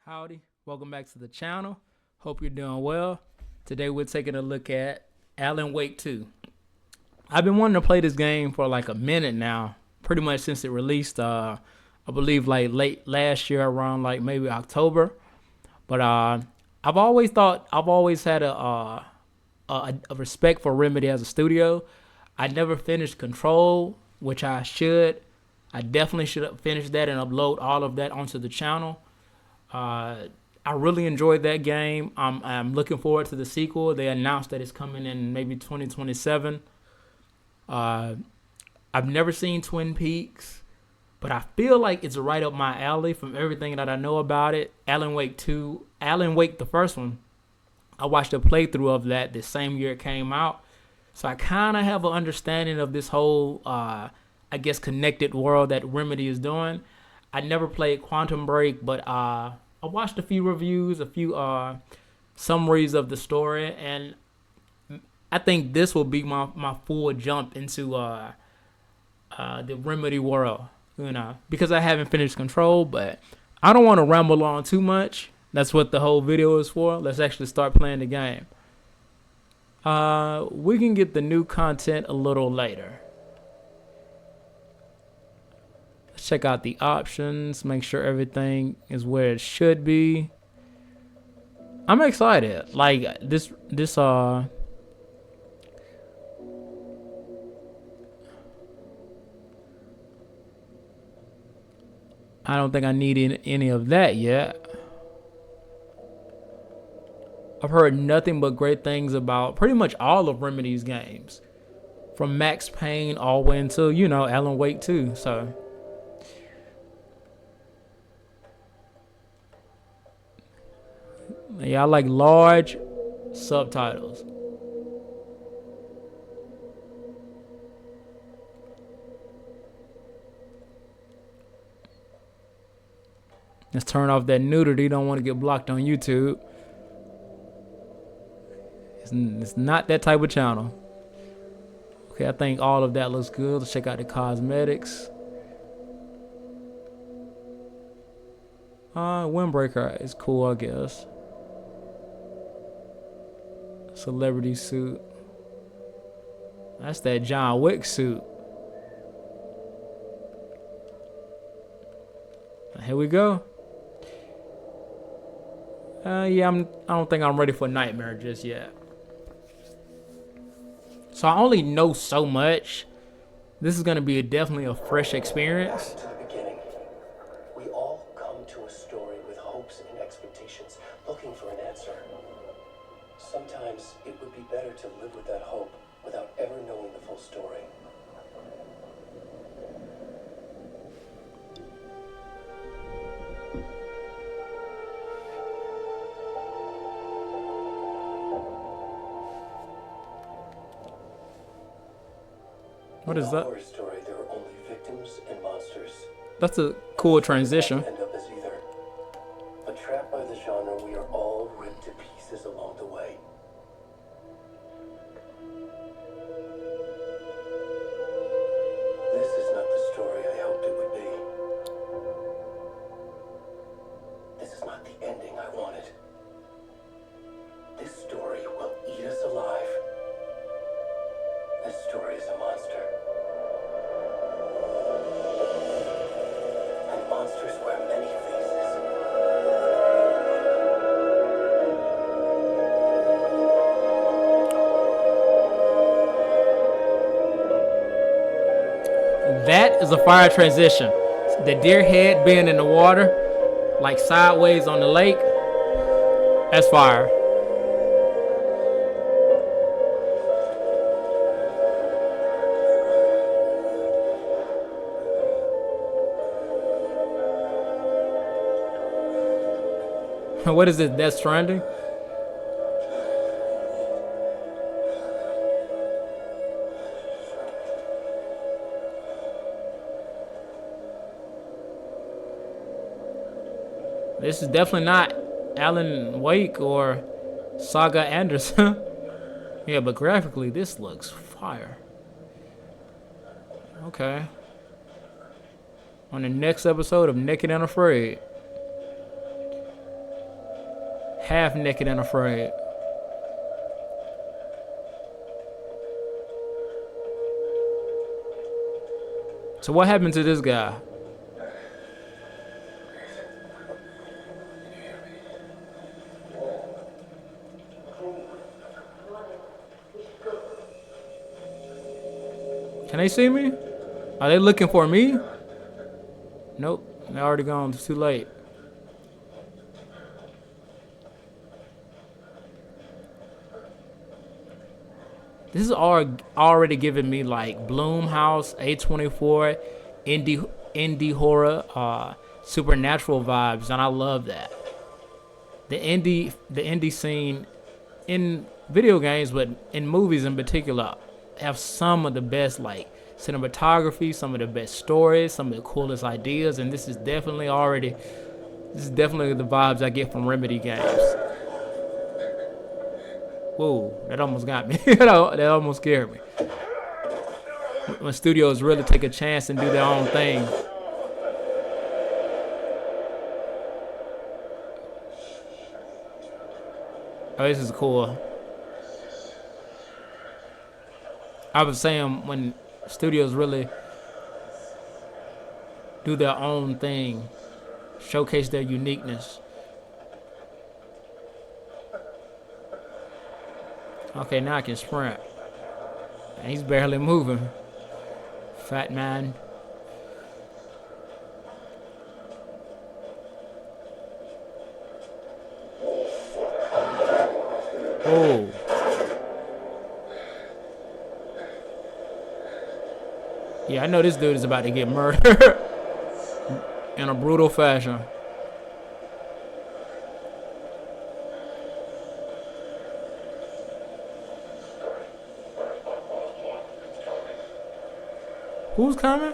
Howdy, welcome back to the channel. Hope you're doing well. Today we're taking a look at Alan Wake 2. I've been wanting to play this game for like a minute now, pretty much since it released. I believe like late last year, around like maybe October. But I've always had a respect for Remedy as a studio. I never finished Control, which I should. I definitely should have finished that and upload all of that onto the channel. I really enjoyed that game. I'm looking forward to the sequel. They announced that it's coming in maybe 2027. I've never seen Twin Peaks, but I feel like it's right up my alley from everything that I know about it. Alan Wake 2, Alan Wake, the first one, I watched a playthrough of that the same year it came out. So I kind of have an understanding of this whole, I guess, connected world that Remedy is doing. I never played Quantum Break, but I watched a few reviews, a few summaries of the story, and I think this will be my full jump into the Remedy world, because I haven't finished Control, but I don't want to ramble on too much. That's what the whole video is for. Let's actually start playing the game. We can get the new content a little later. Check out the options, make sure everything is where it should be. I'm excited. Like this I don't think I need any of that yet. I've heard nothing but great things about pretty much all of Remedy's games, from Max Payne all the way until, Alan Wake 2. So yeah, I like large subtitles. Let's turn off that nudity. Don't want to get blocked on YouTube. It's not that type of channel. Okay, I think all of that looks good. Let's check out the cosmetics. Windbreaker is cool, I guess. Celebrity suit. That's that John Wick suit. Here we go. Yeah, I don't think I'm ready for Nightmare just yet. So I only know so much. This is gonna be definitely a fresh experience. To the beginning, we all come to a story with hopes and expectations, looking for an answer. Sometimes it would be better to live with that hope without ever knowing the full story. What is that? In a horror story, there are only victims and monsters. That's a cool transition. End up as either. But trapped by the genre, we are all ripped to pieces along the way. This is not the story I hoped it would be. This is not the ending I wanted. This story will eat us alive. This story is a monster. And monsters wear many faces. That is a fire transition. The deer head being in the water, like sideways on the lake. That's fire. What is it? Death Stranding? This is definitely not Alan Wake or Saga Anderson. Yeah, but graphically, this looks fire. Okay. On the next episode of Naked and Afraid. half naked and afraid. So what happened to this guy? Can they see me? Are they looking for me? Nope, they're already gone. It's too late. This is already giving me like Blumhouse, A24, indie horror, supernatural vibes, and I love that. The indie scene in video games, but in movies in particular, have some of the best like cinematography, some of the best stories, some of the coolest ideas, and this is definitely the vibes I get from Remedy games. Whoa, that almost got me. That almost scared me. When studios really take a chance and do their own thing. Oh, this is cool. I was saying when studios really do their own thing, showcase their uniqueness. Okay, now I can sprint. And he's barely moving. Fat man. Oh. Yeah, I know this dude is about to get murdered in a brutal fashion. Who's coming?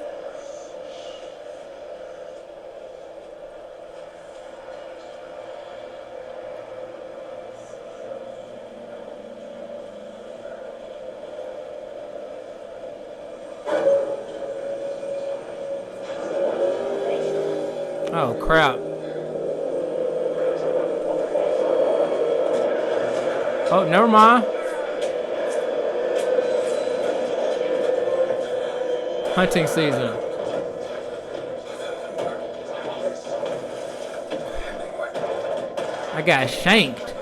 Oh crap. Oh, never mind. Hunting season. I got shanked.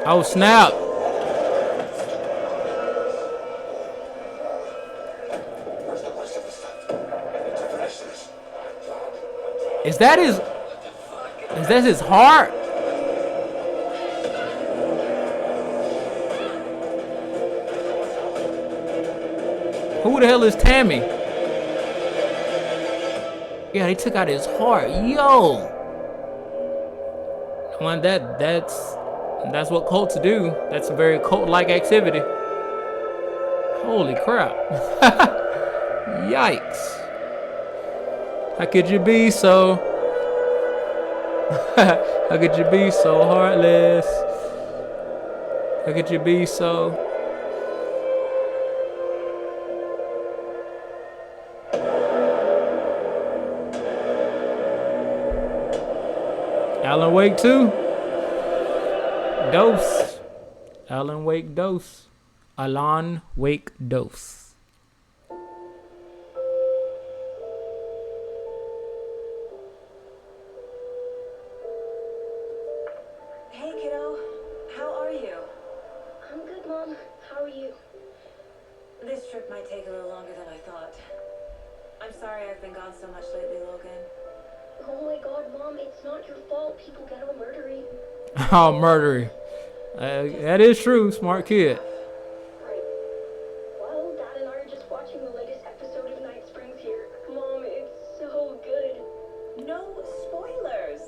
Oh snap. Is that his heart? Who the hell is Tammy? Yeah, they took out his heart. Yo. Well, that's what cults do. That's a very cult-like activity. Holy crap. Yikes. How could you be so? How could you be so heartless? How could you be so? Alan Wake 2? Dose. Alan Wake Dose. Alan Wake Dose. Hey kiddo, how are you? I'm good, Mom. How are you? This trip might take a little longer than I thought. I'm sorry I've been gone so much lately, Logan. Oh my god, Mom, it's not your fault. People get all murdery. Oh, murdery. That is true, smart kid. Right. Well, Dad and I are just watching the latest episode of Night Springs here. Mom, it's so good. No spoilers.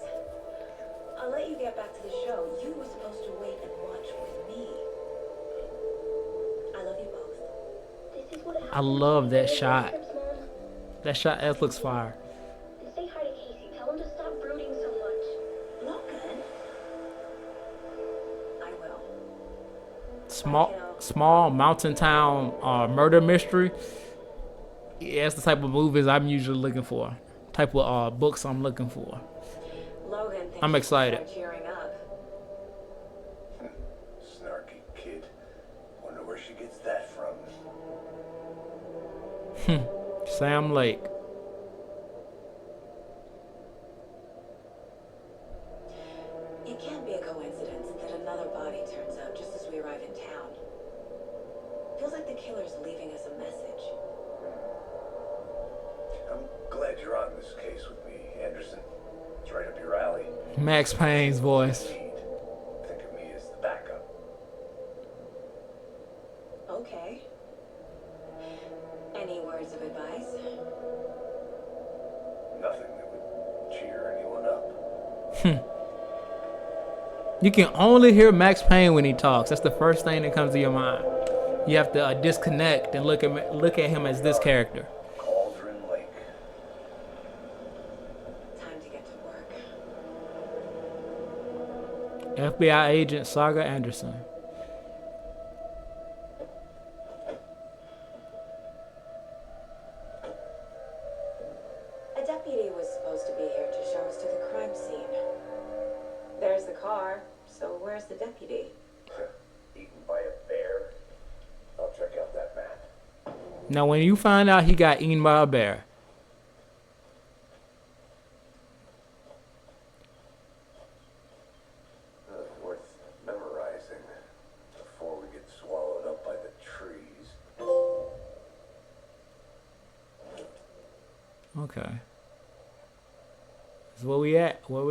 I'll let you get back to the show. You were supposed to wait and watch with me. I love you both. This is what happens I love that when you shot. take trips, Mom. That looks fire. This small mountain town murder mystery. Yeah, that's the type of movies I'm usually looking for. Type of books I'm looking for. Logan thinks I'm you should excited. start cheering up. Snarky kid. Wonder where she gets that from. Sam Lake. It can't be a coincidence that another body turns up just as we arrive in town. Feels like the killer's leaving us a message. I'm glad you're on this case with me, Anderson. It's right up your alley. Max Payne's voice. Think of me as the backup. Okay. Any words of advice? Nothing that would cheer anyone up. You can only hear Max Payne when he talks. That's the first thing that comes to your mind. You have to disconnect and look at him as this character. Cauldron Lake. Time to get to work. FBI agent Saga Anderson. A deputy was supposed to be here to show us to the crime scene. There's the car, so where's the deputy? Eaten by a bear. I'll check out that map. Now, when you find out he got eaten by a bear, Worth memorizing before we get swallowed up by the trees. okay. So where we at? Where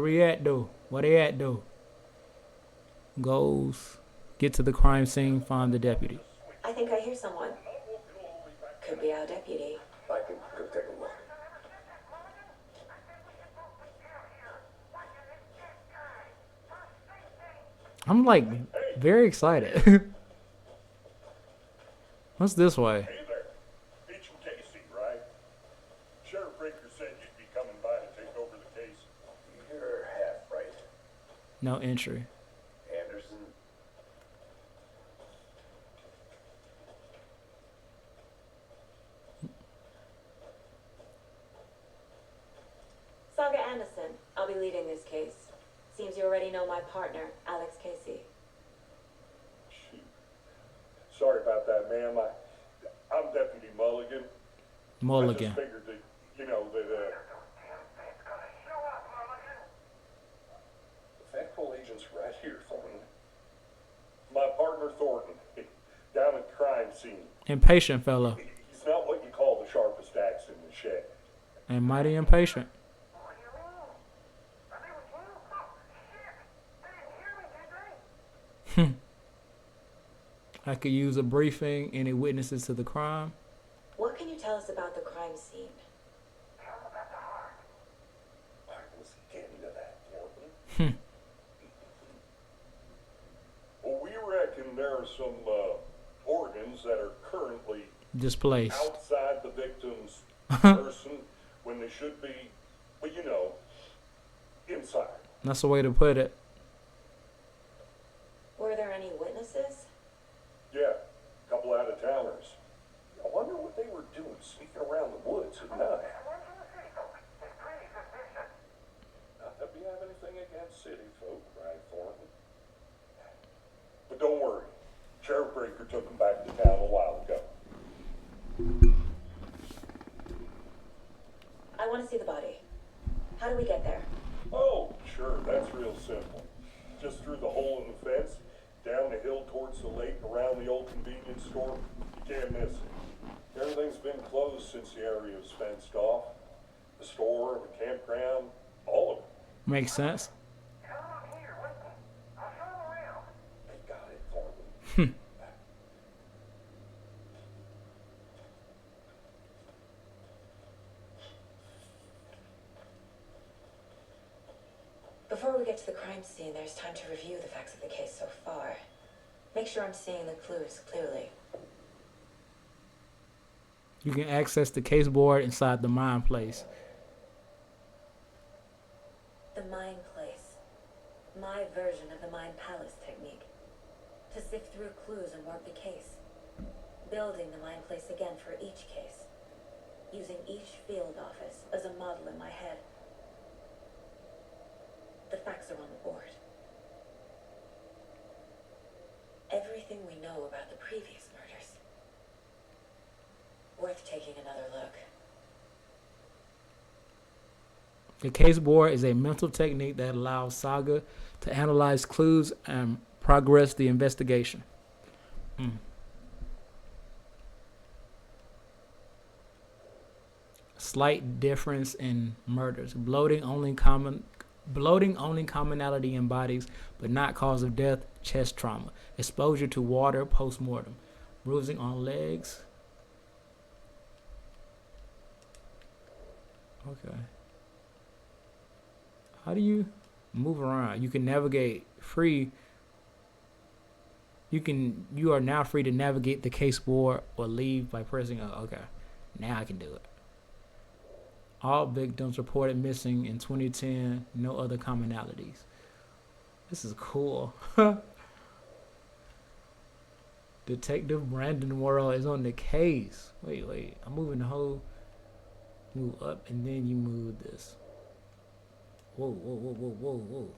we at, though? Where they at, though? Goes, get to the crime scene, find the deputy. I think I hear someone. Could be our deputy. I can go take a look. I'm like very excited. What's this way? Hey there. Agent Casey, right? Sheriff Breaker said you'd be coming by to take over the case. You're half right, No entry. Anderson. Saga Anderson, I'll be leading this case. Seems you already know my partner, Alex Casey. Shoot. Sorry about that, ma'am. I'm Deputy Mulligan. I Mulligan. just figured that, that, The factual agent's right here, Thornton. my partner Thornton, down at crime scene. Impatient fella. He's not what you call the sharpest axe in the shed. And mighty impatient. I could use a briefing. Any witnesses to the crime? What can you tell us about the crime scene? I was getting to that, Thornton. Well, we reckon there are some organs that are currently Displaced. outside the victim's person when they should be, well, inside. That's the way to put it. Were there any witnesses? Yeah, a couple out-of-towners. I wonder what they were doing sneaking around the woods at night. Not that we have anything against city folk, right, Thornton? But don't worry. Sheriff Breaker took them back to town a while ago. I want to see the body. How do we get there? Oh, sure, that's real simple. Just through the hole in the fence, down the hill towards the lake, around the old convenience store. You can't miss it. Everything's been closed since the area was fenced off. The store, the campground, all of it. Makes sense. They got it, Thornton. Before we get to the crime scene, there's time to review the facts of the case so far. Make sure I'm seeing the clues clearly. You can access the case board inside the mine place. The mine place. My version of the mine palace technique. to sift through clues and work the case, building the mind place again for each case, using each field office as a model in my head. The facts are on the board. Everything we know about the previous murders. Worth taking another look. The case board is a mental technique that allows Saga to analyze clues and progress the investigation. Slight difference in murders. Bloating only commonality in bodies, but not cause of death. Chest trauma. Exposure to water post-mortem. Bruising on legs. Okay. How do you move around? You can navigate free. You are now free to navigate the case board or leave by pressing okay. Now I can do it. All victims reported missing in 2010. No other commonalities. This is cool. Detective BRANDENWORLD is on the case. Wait. I'm moving the whole. Move up and then you move this. Whoa.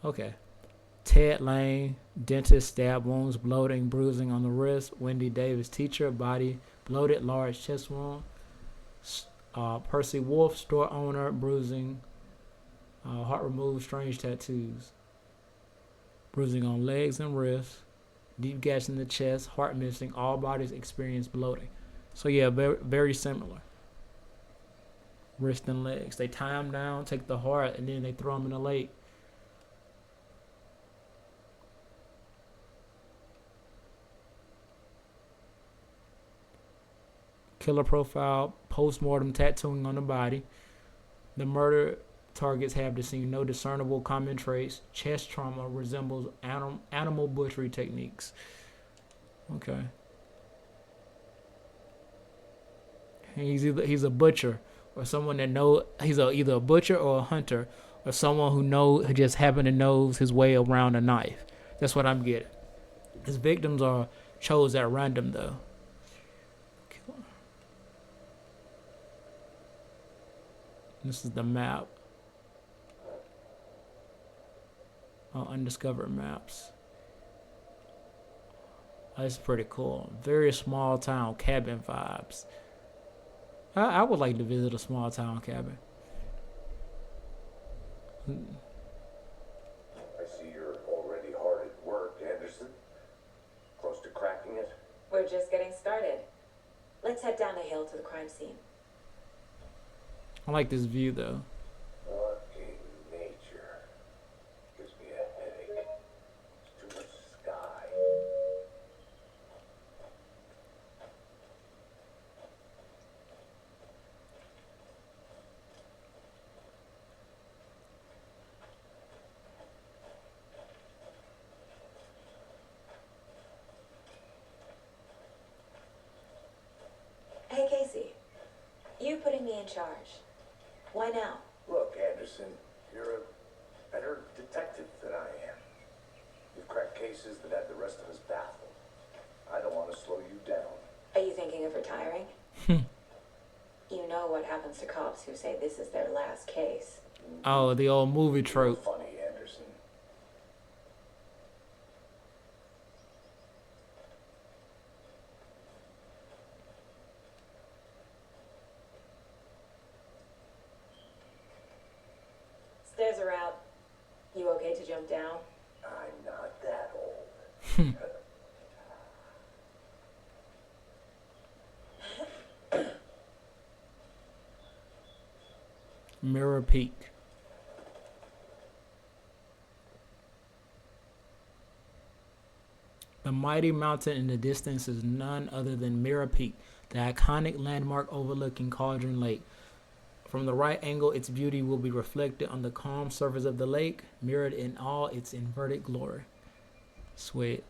Okay. Ted Lane, dentist, stab wounds, bloating, bruising on the wrist. Wendy Davis, teacher, body, bloated, large chest wound. Percy Wolf, store owner, bruising, heart removed, strange tattoos. Bruising on legs and wrists. Deep gash in the chest, heart missing. All bodies experience bloating. So yeah, very, very similar. Wrist and legs. They tie them down, take the heart, and then they throw them in the lake. Killer profile, post-mortem tattooing on the body. The murder targets have no discernible common traits. Chest trauma resembles animal butchery techniques. Okay. He's a butcher. Or someone that he's either a butcher or a hunter, or someone who just happen to knows his way around a knife. That's what I'm getting. His victims are chose at random though. This is the map. Undiscovered maps. That's pretty cool. Very small town cabin vibes. I would like to visit a small town cabin. I see you're already hard at work, Anderson. Close to cracking it? We're just getting started. Let's head down the hill to the crime scene. I like this view though. What in nature? Gives me a headache. It's too much sky. Hey, Casey. You putting me in charge. Why now? Look, Anderson, you're a better detective than I am. You've cracked cases that had the rest of us baffled. I don't want to slow you down. Are you thinking of retiring? You know what happens to cops who say this is their last case. Oh, the old movie trope. Funny, Anderson. Stairs are out. You okay to jump down? I'm not that old. Mirror Peak. The mighty mountain in the distance is none other than Mirror Peak, the iconic landmark overlooking Cauldron Lake. From the right angle, its beauty will be reflected on the calm surface of the lake, mirrored in all its inverted glory. Sweet.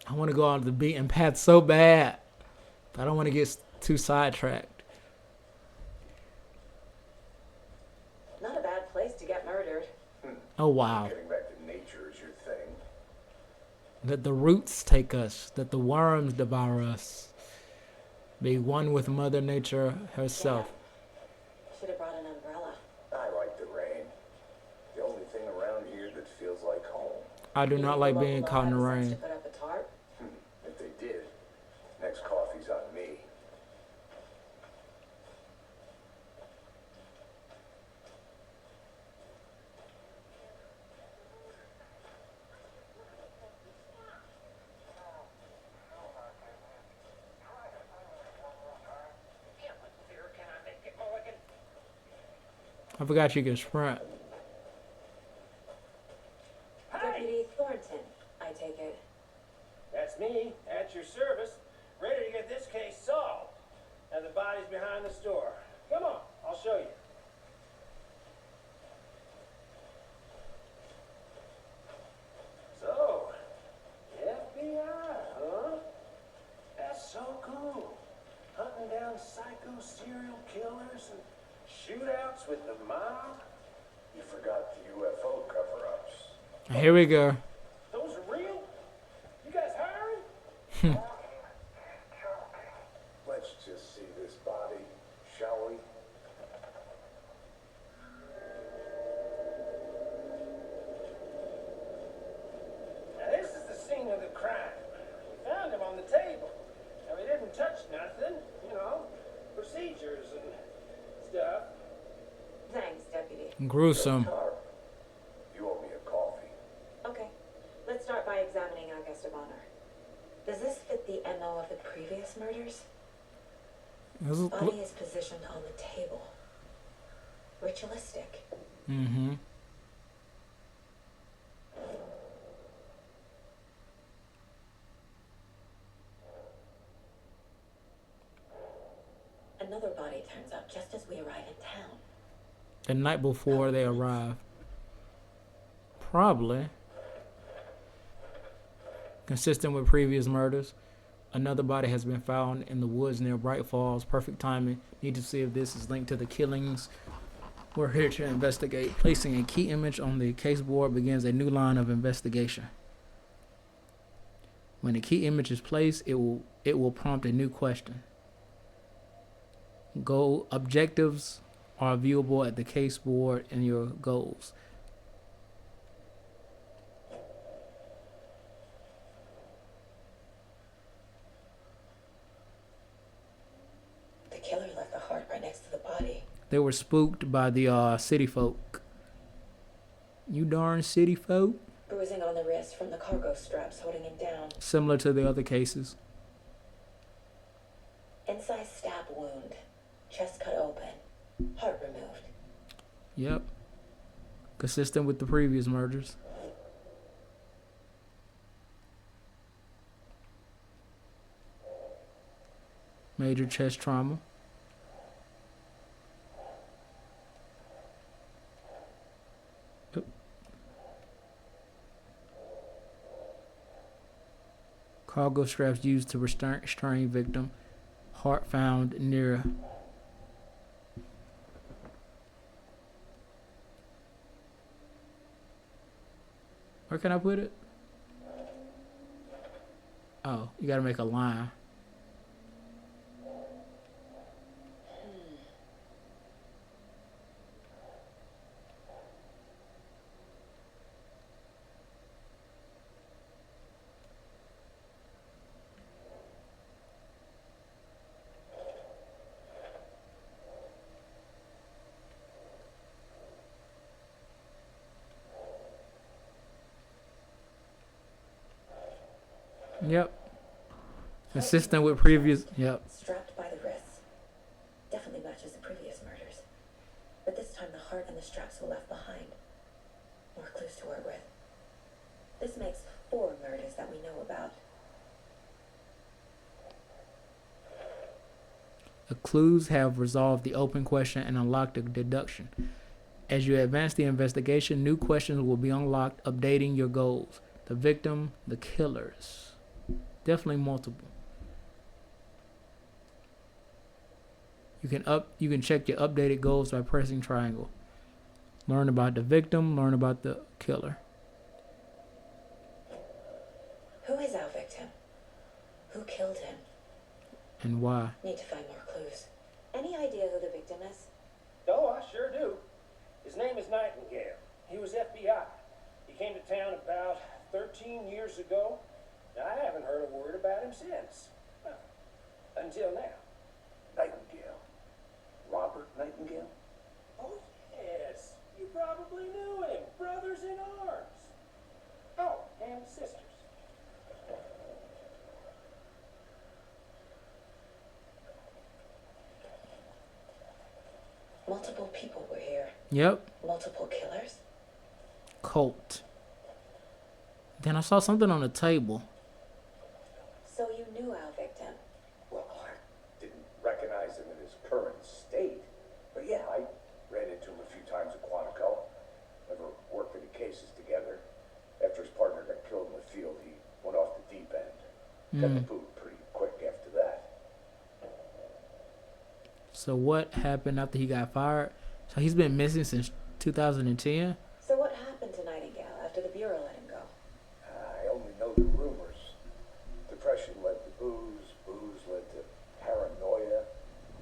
I want to go on the beaten path so bad, but I don't want to get too sidetracked. Not a bad place to get murdered. Oh, wow. Getting back to nature is your thing. Let the roots take us. Let the worms devour us. Be one with Mother Nature herself. Should have brought an umbrella. I like the rain. The only thing around here that feels like home. I do You not think like the being local caught in the law has rain. to put up a tarp? If they did, next coffee's on me. I forgot you can sprint. Deputy Thornton, I take it. That's me, at your service, ready to get this case solved. And the body's behind the store. Come on, I'll show you. So, FBI, huh? That's so cool. Hunting down psycho serial killers and shootouts with the mob. You forgot the UFO cover-ups. Here we go. Those are real? You guys hiring? Let's just see this body, shall we? Now this is the scene of the crime. We found him on the table. Now he didn't touch nothing, you know, procedures and stuff. Thanks, Deputy. Gruesome. Tar, you owe me a coffee. Okay, let's start by examining our guest of honor. Does this fit the MO of the previous murders? Body is positioned on the table. Ritualistic. Mm-hmm. Another body turns up just as we arrive in town. The night before they arrive. Probably. Consistent with previous murders. Another body has been found in the woods near Bright Falls. Perfect timing. Need to see if this is linked to the killings. We're here to investigate. Placing a key image on the case board begins a new line of investigation. When the key image is placed, it will prompt a new question. Goal objectives are viewable at the case board and your goals. The killer left the heart right next to the body. They were spooked by the city folk. You darn city folk. Bruising on the wrist from the cargo straps holding him down. Similar to the other cases. Incise stab wound. Chest cut open. Heart removed. Yep. Consistent with the previous murders. Major chest trauma. Yep. Cargo straps used to restrain victim. Heart found near. Where can I put it? Oh, you gotta make a line. Yep. Consistent with previous. Yep. Strapped by the wrists. Definitely matches the previous murders. But this time the heart and the straps were left behind. More clues to work with. This makes 4 murders that we know about. The clues have resolved the open question and unlocked the deduction. As you advance the investigation, new questions will be unlocked, updating your goals. The victim, the killers. Definitely multiple. You can check your updated goals by pressing triangle. Learn about the victim, learn about the killer. Who is our victim? Who killed him? And why? Need to find more clues. Any idea who the victim is? Oh, I sure do. His name is Nightingale. He was FBI. He came to town about 13 years ago. I haven't heard a word about him since. Well, until now. Nightingale. Robert Nightingale? Oh, yes. You probably knew him. Brothers in arms. Oh, and sisters. Multiple people were here. Yep. Multiple killers. Cult. Then I saw something on the table. So you knew our victim. Well, I didn't recognize him in his current state. But yeah, I ran into him a few times at Quantico. Never worked any cases together. After his partner got killed in the field, he went off the deep end. Got the boot pretty quick after that. So what happened after he got fired? So he's been missing since 2010. So what happened to Nightingale after the Bureau let him go? I only know the rumors. Depression led to booze. Booze led to paranoia.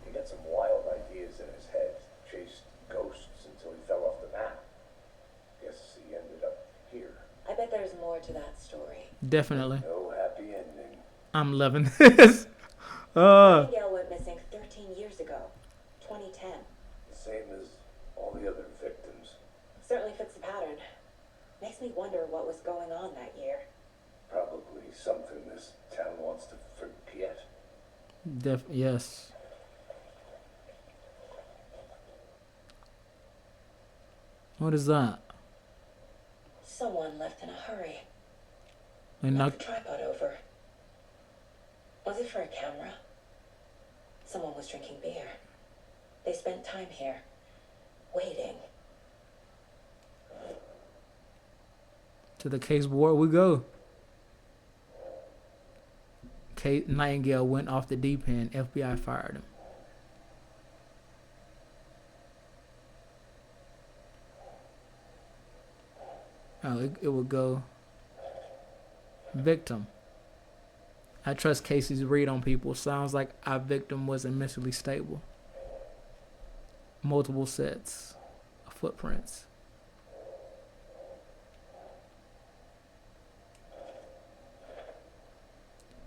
He got some wild ideas in his head. Chased ghosts until he fell off the map. Guess he ended up here. I bet there's more to that story. Definitely. No happy ending. I'm loving this. Nightingale went missing 13 years ago. 2010. The same as all the other victims. Certainly fits the pattern. Makes me wonder what was going on that year. Probably something this town wants to forget. Yes. What is that? Someone left in a hurry. They Knocked knocked. the tripod over. Was it for a camera? Someone was drinking beer. They spent time here, waiting. To the case board we go. Kate Nightingale went off the deep end. FBI fired him. Oh, it would go. Victim. I trust Casey's read on people. Sounds like our victim wasn't mentally stable. Multiple sets of footprints.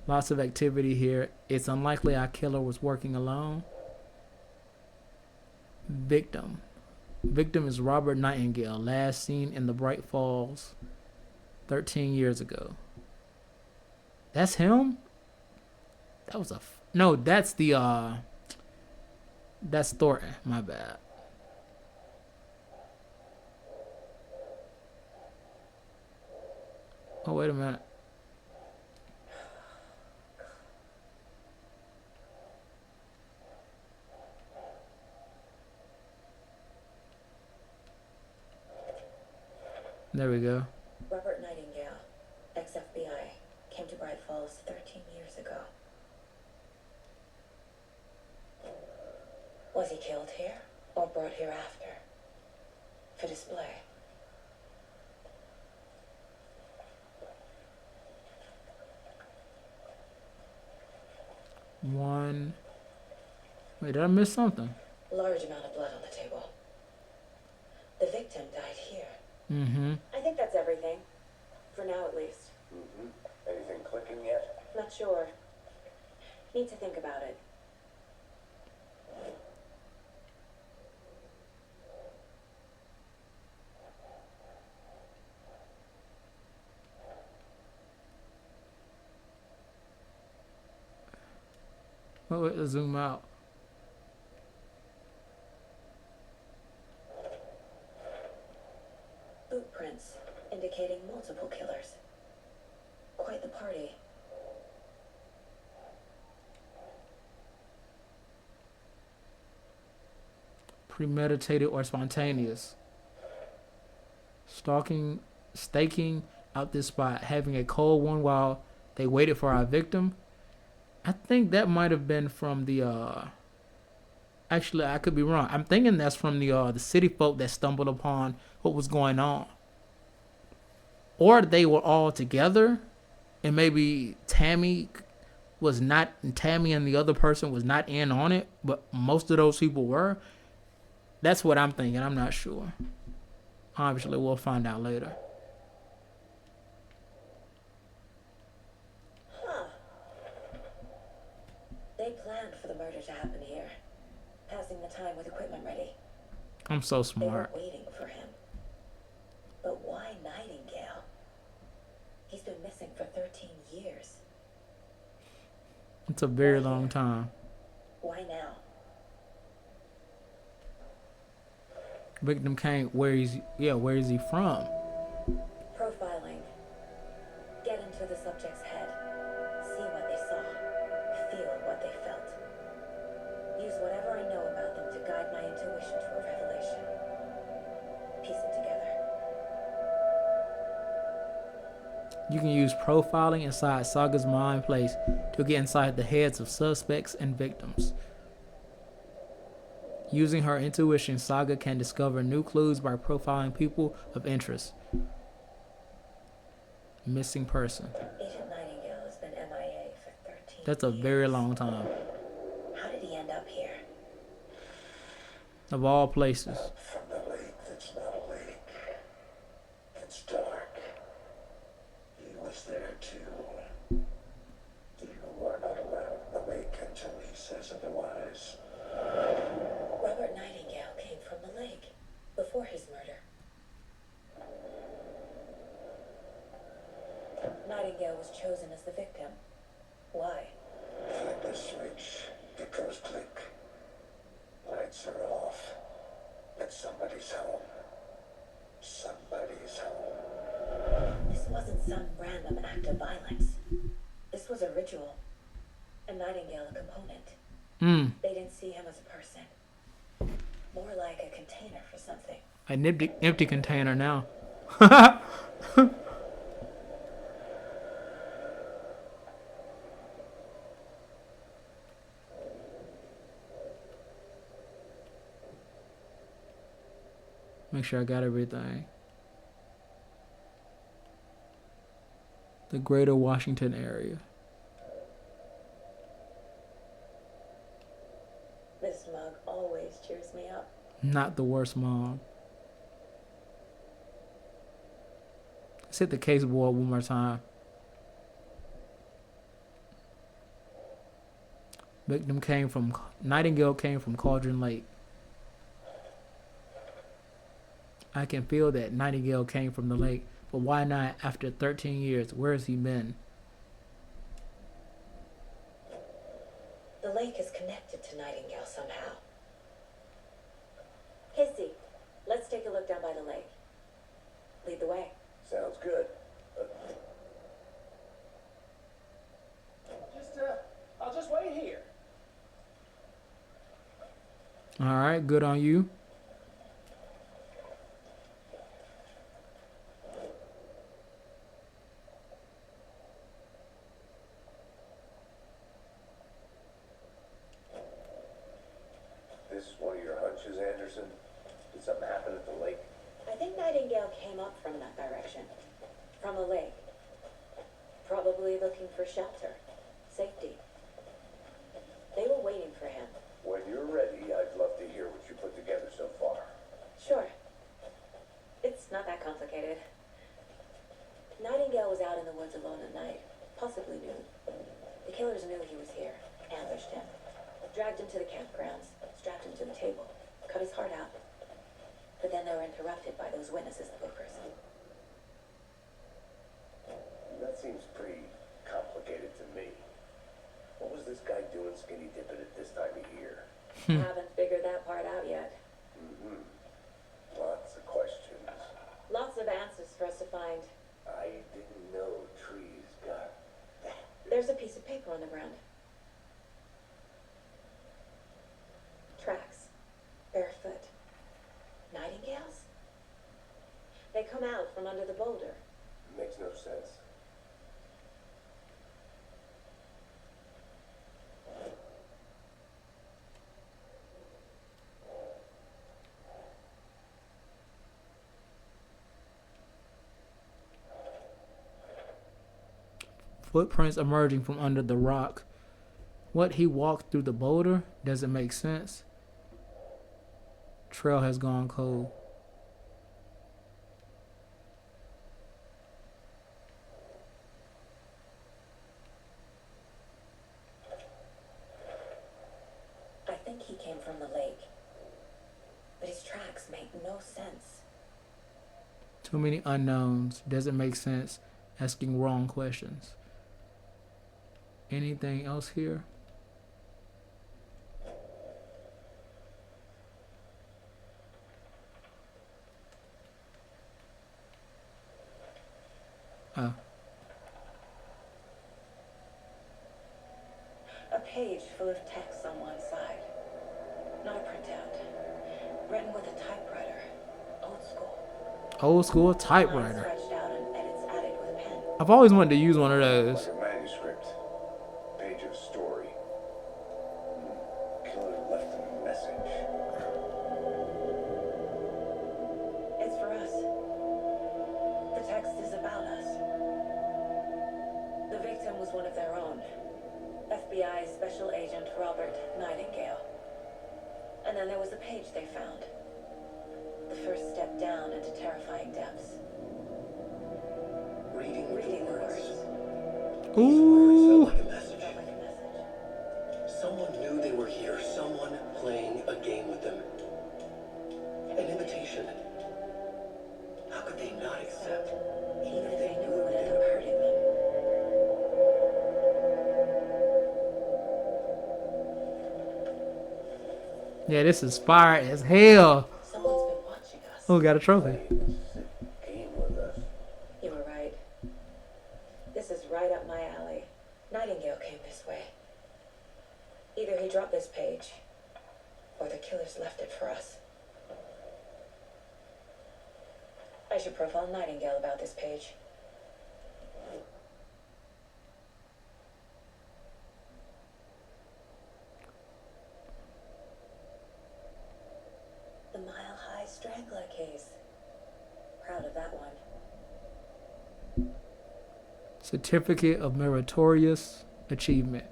Lots of activity here. It's unlikely our killer was working alone. Victim. Victim is Robert Nightingale, last seen in the Bright Falls 13 years ago. That's him? That was no, that's the that's Thornton, my bad. Oh, wait a minute. There we go. Robert Nightingale, ex-FBI, came to Bright Falls 13 years ago. Was he killed here or brought here after? For display. One. Wait, did I miss something? Large amount of blood on the table. The victim died here. Mm-hmm. I think that's everything. For now, at least. Anything clicking yet? Not sure. Need to think about it. Wait, let's zoom out. Boot prints indicating multiple killers. Quite the party. Premeditated or spontaneous. Staking out this spot, having a cold one while They waited for our victim. I think that might have been from the actually, I could be wrong. I'm thinking that's from the city folk that stumbled upon what was going on. Or they were all together and maybe Tammy and the other person was not in on it, but most of those people were. That's what I'm thinking. I'm not sure. Obviously, we'll find out later. Huh. They planned for the murder to happen here, passing the time with equipment ready. I'm so They were smart. waiting for him. But why Nightingale? He's been missing for 13 years. It's a very long time. Why now? Victim came. Where is he from? Profiling. Get into the subject's head. See what they saw. Feel what they felt. Use whatever I know about them to guide my intuition to a revelation. Piece it together. You can use profiling inside Saga's mind place to get inside the heads of suspects and victims. Using her intuition, Saga can discover new clues by profiling people of interest. Missing person. Agent Nightingale has been MIA for 13 That's a very long time. How did he end up here? Of all places. From the lake that's not a lake. It's dark. He was there too. You are not allowed in the lake until he says otherwise. Robert Nightingale came from the lake before his murder. Nightingale was chosen as the victim. Why? Flip the switch. It goes click. Lights are off. But somebody's home. Somebody's home. This wasn't some random act of violence. This was a ritual. A Nightingale a component. They didn't see him as a person. More like a container for something. An empty container now. Make sure I got everything. The greater Washington area. This mug always cheers me up. Not the worst mom. Let's hit the case board one more time. Nightingale came from Cauldron Lake. I can feel that Nightingale came from the lake, but why not after 13 years? Where has he been? The lake is connected to Nightingale somehow. Casey, let's take a look down by the lake. Lead the way. Sounds good. I'll just wait here. All right, good on you. This is one of your hunches, Anderson? Did something happen at the lake? I think Nightingale came up from that direction. From the lake. Probably looking for shelter. Safety. They were waiting for him. When you're ready, I'd love to hear what you put together so far. Sure. It's not that complicated. Nightingale was out in the woods alone at night. Possibly noon. The killers knew he was here. Ambushed him. Dragged him to the campgrounds. Strapped him to the table. Cut his heart out. But then they were interrupted by those witnesses, the bookers. That seems pretty complicated to me. What was this guy doing skinny dipping at this time of year? Haven't figured that part out yet. Lots of questions. Lots of answers for us to find. I didn't know trees got that. There's a piece of paper on the ground. Tracks. Barefoot. Nightingales? They come out from under the boulder. Makes no sense. Footprints emerging from under the rock. What, he walked through the boulder? Doesn't make sense. Trail has gone cold. I think he came from the lake. But his tracks make no sense. Too many unknowns. Doesn't make sense. Asking wrong questions. Anything else here? Oh. A page full of text on one side. Not a printout. Written with a typewriter. Old school. Old school Lines typewriter. scratched out and edits added with pen. I've always wanted to use one of those. Like a manuscript. Page of story. Killer left a message. It's for us. The text is about us. The victim was one of their own. FBI Special Agent Robert Nightingale. And then there was the page they found. The first step down into terrifying depths. Reading Reading the the words. words. These words felt like a message. Felt like a message. Someone knew they were here. Someone playing a game with them. An invitation. How could they not accept? Even if they knew it would end up hurting them. Yeah, this is fire as hell. Someone's been watching us. Oh, got a trophy. Game with us. You were right. This is right up my alley. Nightingale came this way. Either he dropped this page, or the killers left it for us. I should profile Nightingale about this page. The Mile High Strangler case. Proud of that one. Certificate of Meritorious Achievement.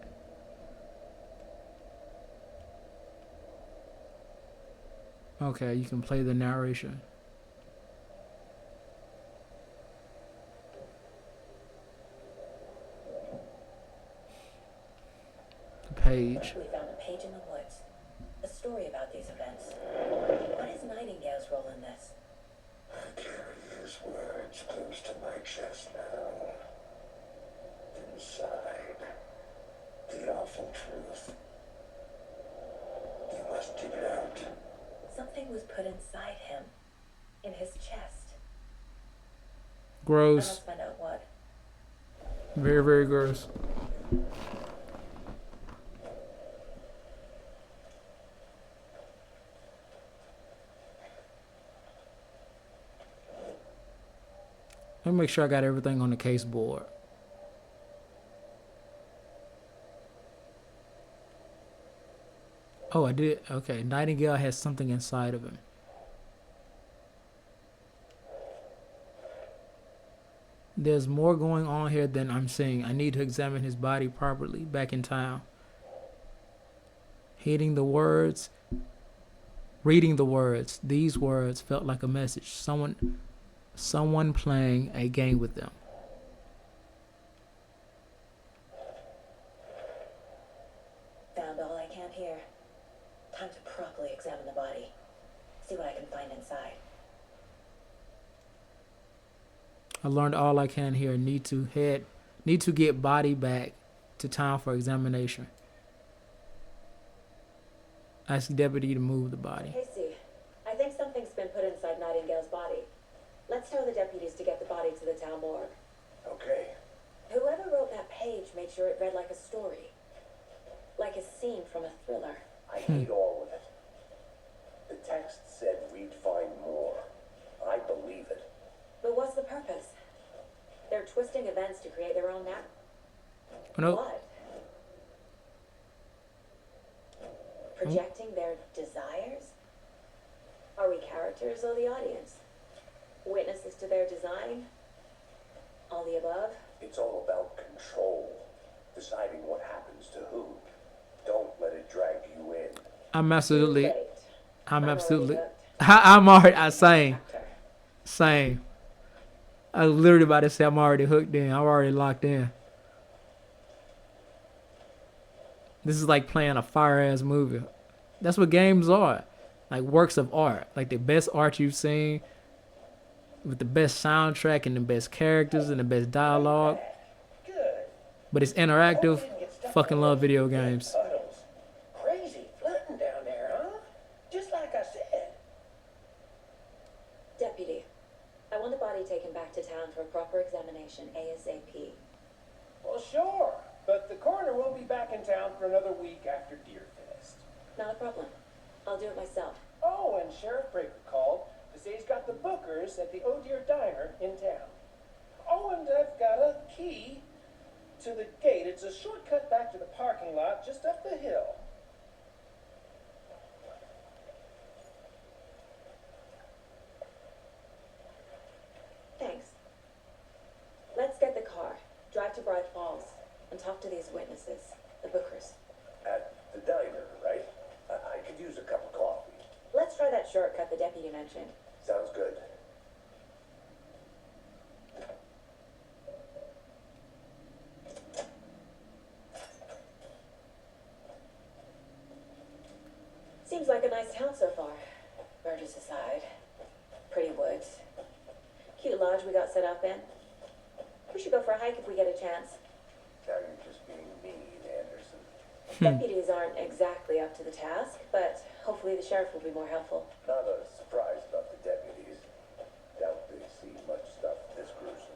Okay, you can play the narration. The page. We found a page in the woods. A story about these events. What is Nightingale's role in this? I carry his words close to my chest now. Inside, the awful truth. You must dig it out. Something was put inside him. In his chest. I Gross. must find out what. Very, very gross. Let me make sure I got everything on the case board. Oh, I did. Okay, Nightingale has something inside of him. There's more going on here than I'm seeing. I need to examine his body properly. Back in town. Reading the words. These words felt like a message. Someone playing a game with them. Found all I can here. Time to properly examine the body. See what I can find inside. I learned all I can here. Need to get body back to town for examination. Ask deputy to move the body. Casey, I think something's been put inside Nightingale's body. Let's tell the deputies to get the body to the town morgue. Okay. Whoever wrote that page made sure it read like a story. Like a scene from a thriller. I hate all of it. The text said we'd find more. I believe it. But what's the purpose? They're twisting events to create their own narrative. No. What? Projecting their desires? Are we characters or the audience? Witnesses to their design? All the above? It's all about control. Deciding what happens to who. Don't let it drag you in. I'm absolutely, Too late. I'm already absolutely, hooked. I'm already, I same, Chapter. same. I was literally about to say I'm already hooked in. I'm already locked in. This is like playing a fire ass movie. That's what games are. Like works of art. Like the best art you've seen with the best soundtrack and the best characters and the best dialogue. Good. But it's Hope you interactive. didn't get stuck Fucking in love those video big games. puddles. Crazy flooding down there, huh? Just like I said. Deputy, I want the body taken back to town for a proper examination ASAP. Well, sure. But the coroner won't be back in town for another week after Deer Fest. Not a problem. I'll do it myself. Oh, and Sheriff Breaker called to say he's got the bookers at the Oh Dear Diner in town. Oh, and I've got a key to the gate. It's a shortcut back to the parking lot just up the hill. Thanks. Let's get the car, drive to Bright Falls, and talk to these witnesses, the bookers. At the diner, right? I could use a cup of coffee. Let's try that shortcut the deputy mentioned. Sounds good. Seems like a nice town so far. Burgess aside. Pretty woods. Cute lodge we got set up in. We should go for a hike if we get a chance. Now you're just being mean, Anderson. Deputies aren't exactly up to the task, but hopefully the sheriff will be more helpful. Not a surprise about the deputies. Doubt they see much stuff this gruesome.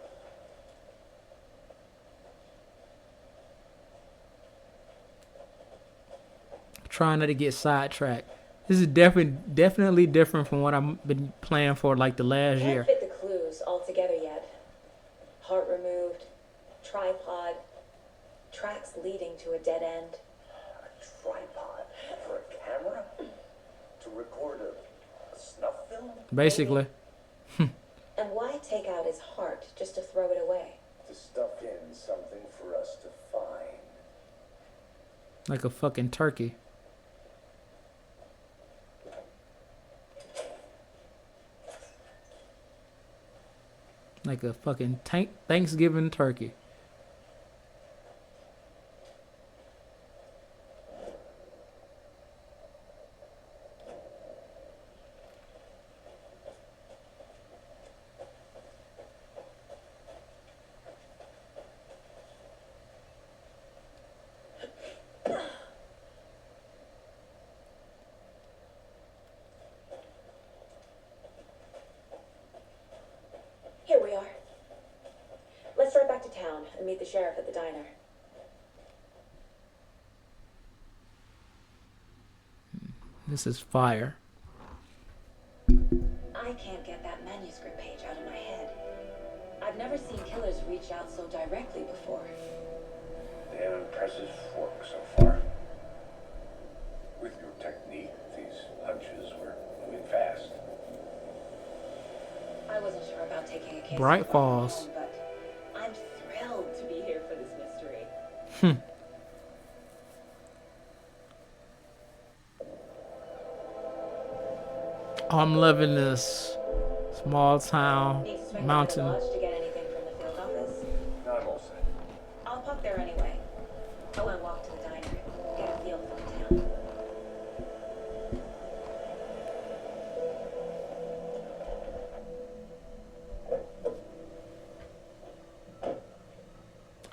Trying not to get sidetracked. This is definitely different from what I've been playing for like the last Can't year. fit the clues all together yet. Heart removed, tripod, tracks leading to a dead end. A tripod for a camera? To record a snuff film? Basically. And why take out his heart just to throw it away? To stuff in something for us to find. Like a fucking turkey. Like a fucking Thanksgiving turkey. Here we are. Let's drive back to town and meet the sheriff at the diner. This is fire. I can't get that manuscript page out of my head. I've never seen killers reach out so directly before. Damn impressive work so far. With your technique, these hunches were moving fast. I wasn't sure about taking a case. Bright of my own, Falls. but I'm thrilled to be here for this mystery. I'm loving this small town Need to swing by the mountain. lodge to get anything from the field office. No, I'm all set. I'll pop there anyway. I want to walk to the diner, get a feel for the town.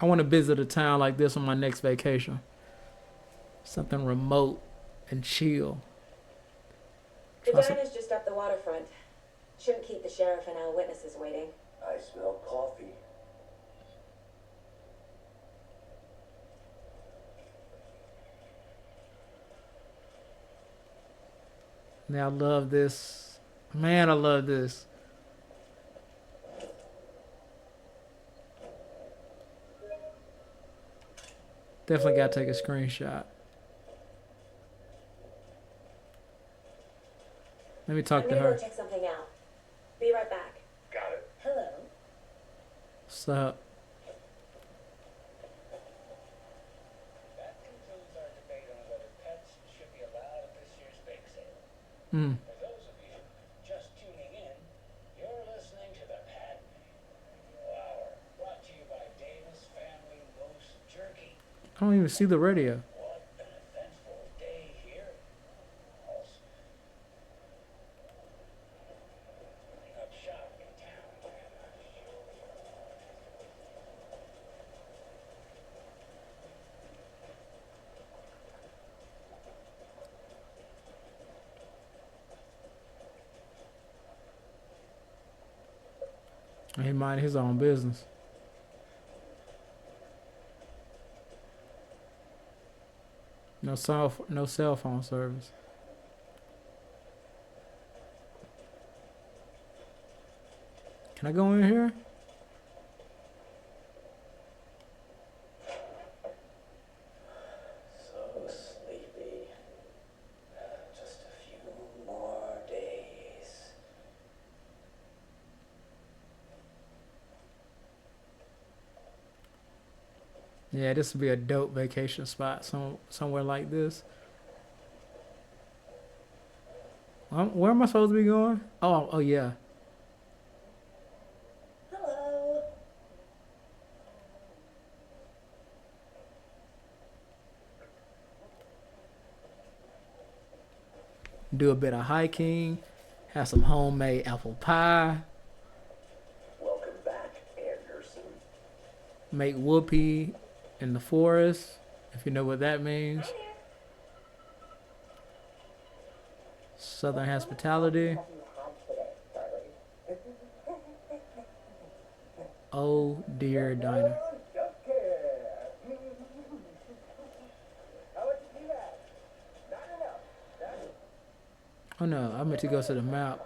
I want to visit a town like this on my next vacation. Something remote and chill. The Awesome. diner's just up the waterfront. Shouldn't keep the sheriff and our witnesses waiting. I smell coffee. Man, I love this. Man, I love this. Definitely gotta take a screenshot. Let me talk I'm to gonna her. go check something out. Be right back. Got it. Hello. up? That concludes our debate on whether pets should be allowed at this year's bake sale. Hmm. For those of you just tuning in, you're listening to the Pet Radio Hour, brought to you by Davis Family Moose Jerky. I don't even see the radio. What an eventful day here. Also, up shop in town. He mind his own business. No cell phone service. Can I go in here? So sleepy. Just a few more days. Yeah, this would be a dope vacation spot. Somewhere like this. Where am I supposed to be going? Oh yeah. Hello. Do a bit of hiking. Have some homemade apple pie. Welcome back, Anderson. Make whoopee in the forest, if you know what that means. Southern hospitality. Oh dear diner. Oh no, I meant to go to the map.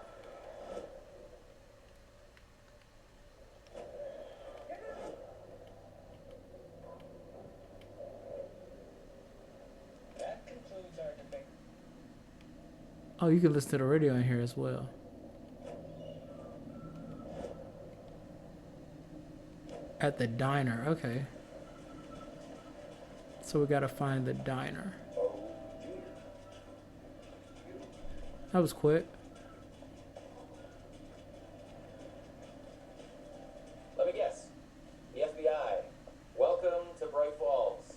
That concludes our debate. Oh, you can listen to the radio in here as well. At the diner, okay. So we gotta find the diner. That was quick. Let me guess. The FBI. Welcome to Bright Falls.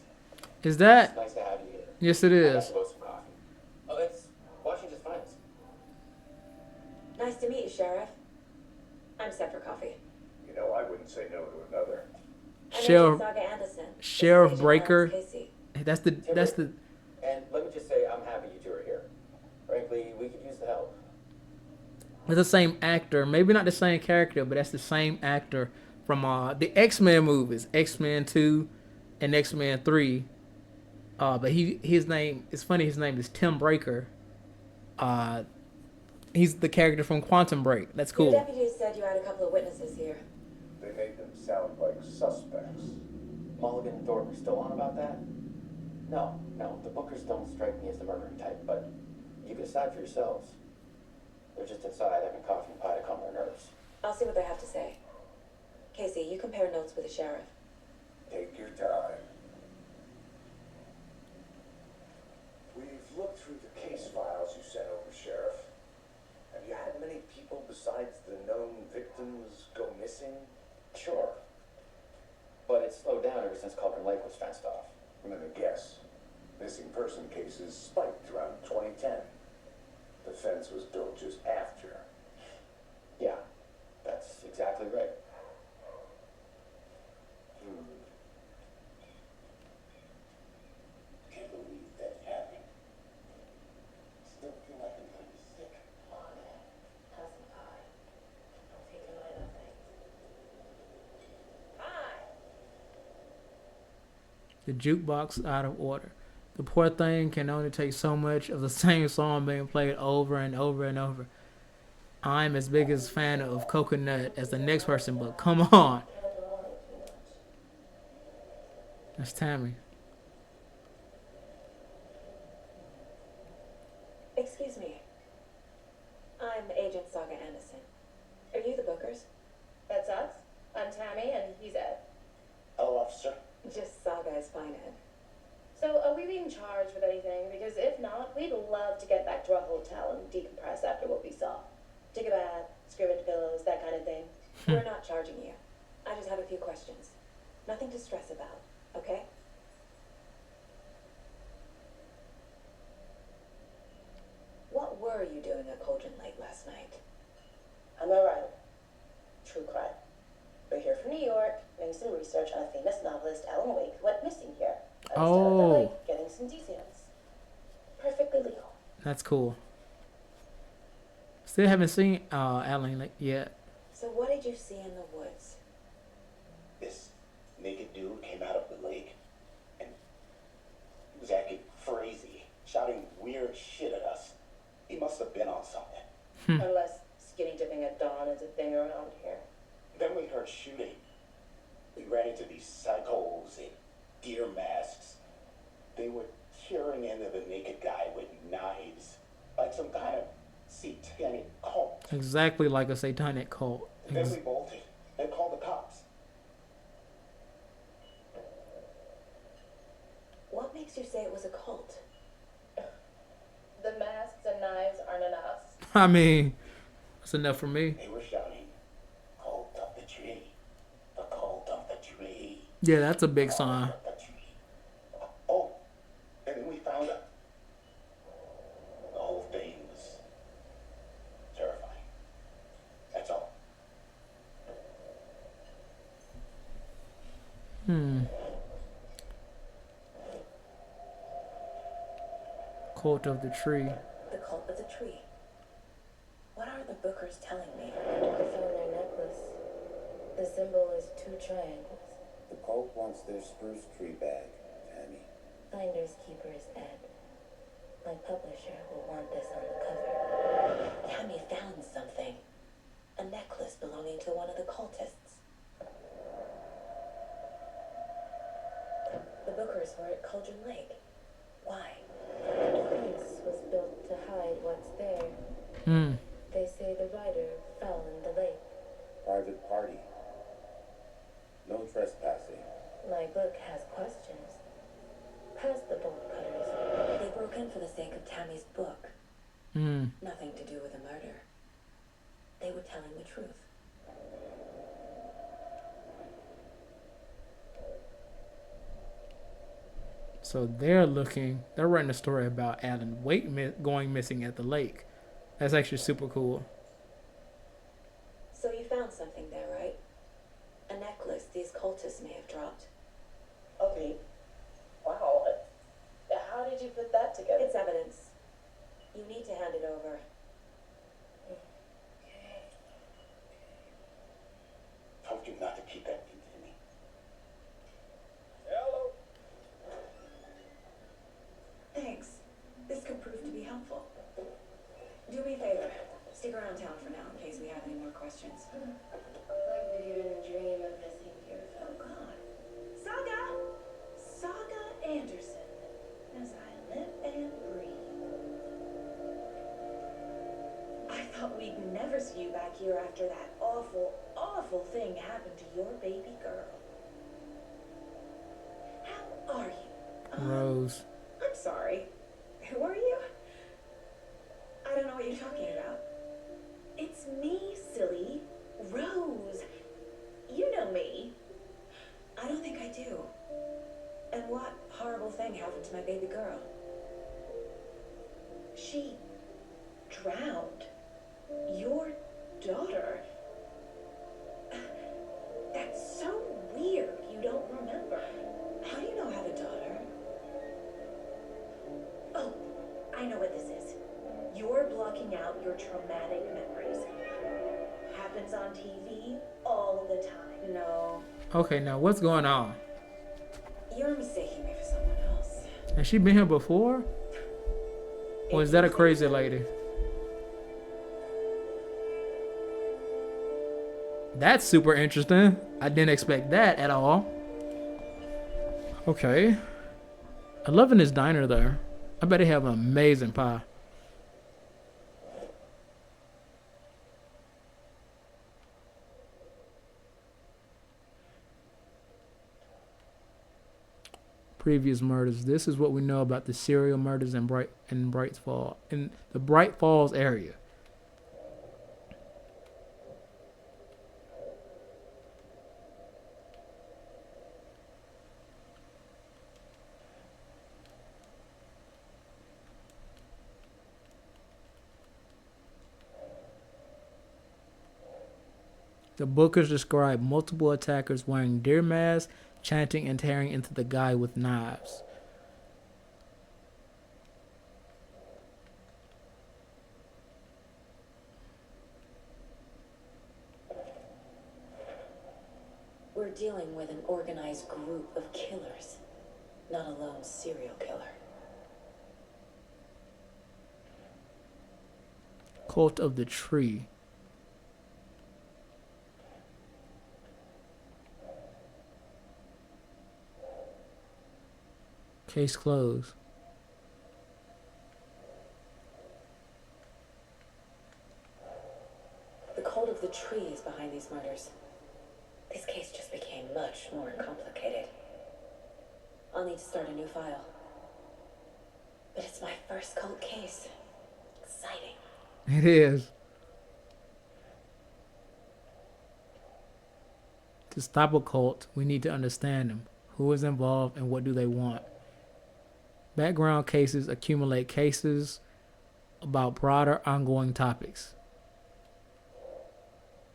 Is that? It's nice to have you here. Yes, it I is. got you both some coffee. Oh, it's Washington's finest. Nice to meet you, Sheriff. I'm set for coffee. You know, I wouldn't say no to another. I'm Sheriff- Agent Saga Anderson. Sheriff Agent Breaker. Lawrence Casey. That's the. And let me just say, I'm happy you two are here. Frankly, we could use the help. It's the same actor, maybe not the same character, but that's the same actor from the X-Men movies, X-Men 2 and X-Men 3. But his name, it's funny, his name is Tim Breaker. He's the character from Quantum Break. That's Your cool. deputies said you had a couple of witnesses here. They made them sound like suspects. Mulligan and Thornton are still on about that? No, the Bookers don't strike me as the murdering type, but you can decide for yourselves. They're just inside having coffee and pie to calm their nerves. I'll see what they have to say. Casey, you compare notes with the sheriff. Take your time. We've looked through the case files you sent over, Sheriff. Have you had many people besides the known victims go missing? Sure. But it's slowed down ever since Culkin Lake was fenced off. Let me guess. Missing person cases spiked around 2010. The fence was built just after. Yeah, that's exactly right. Can't believe that happened. Still feel like I'm gonna be sick. Come on, man. Have some pie. Don't take your light off things. Pie! The jukebox out of order. The poor thing can only take so much of the same song being played over and over and over. I'm as big as a fan of Coconut as the next person, but come on. That's Tammy. Excuse me. I'm Agent Saga Anderson. Are you the Bookers? That's us. I'm Tammy, and he's being charged with anything, because if not, we'd love to get back to our hotel and decompress after what we saw. Take a bath, scream into pillows, that kind of thing. We're not charging you. I just have a few questions. Nothing to stress about, okay? What were you doing at Cauldron Lake last night? I'm a writer. True crime. We're here from New York, doing some research on a famous novelist, Alan Wake, who went missing here. I was down at the lake, getting some details. Perfectly legal. That's cool. Still haven't seen Alan Lake yet. So what did you see in the woods? This naked dude came out of the lake and he was acting crazy, shouting weird shit at us. He must have been on something. Unless skinny dipping at dawn is a thing around here. Then we heard shooting. We ran into these psychos in deer masks. They were tearing into the naked guy with knives, like some kind of satanic cult. Exactly like a satanic cult. Then we bolted and called the cops. What makes you say it was a cult? The masks and knives aren't enough. I mean, that's enough for me. They were shouting, "Cult of the tree, the cult of the tree." Yeah, that's a big sign. Cult of the tree. Oh, and then we found out. The whole thing was terrifying. That's all. Cult of the tree. The cult of the tree. What are the Bookers telling me? They found their necklace. The symbol is 2 triangles. The cult wants their spruce tree back, Tammy. Finders keepers Ed. My publisher will want this on the cover. Tammy found something. A necklace belonging to one of the cultists. The Bookers were at Cauldron Lake. Why? The fence was built to hide what's there. They say the writer fell in the lake. Private party. No trespassing. My book has questions. Pass the bolt cutters. They broke in for the sake of Tammy's book. Nothing to do with a murder. They were telling the truth. So they're writing a story about Alan Wake going missing at the lake. That's actually super cool. So you found something there, right? A necklace these cultists may have dropped. Okay. Wow. How did you put that together? It's evidence. You need to hand it over. Told you not to keep that thing to me. Hello. Thanks. This could prove to be helpful. Do me a favor. Stick around town for now in case we have any more questions. Like viewed in a dream of missing your Oh, God. Saga Anderson. As I live and breathe. I thought we'd never see you back here after that awful, awful thing happened to your baby girl. How are you? Rose. I'm sorry. Who are you? I don't know what you're talking about. It's me, silly. Rose. You know me. I don't think I do. And what horrible thing happened to my baby girl? She drowned. Your daughter. That's so weird you don't remember. How do you know I have a daughter? Oh, I know what this is. You're blocking out your traumatic memories. Happens on TV all the time. No, Okay, now what's going on? you're mistaking me for someone else. Has she been here before? Or is that a crazy lady? That's super interesting. I didn't expect that at all. Okay. I'm loving this diner there. I bet they have an amazing pie. previous murders. This is what we know about the serial murders in Bright Falls, in the Bright Falls area. The bookers describe multiple attackers wearing deer masks, chanting and tearing into the guy with knives. We're dealing with an organized group of killers, not a lone serial killer. Cult of the Tree. Case closed. The cult of the tree is behind these murders. This case just became much more complicated. I'll need to start a new file. But it's my first cult case. Exciting. It is. To stop a cult, we need to understand them. Who is involved and what do they want? Background cases accumulate cases about broader ongoing topics.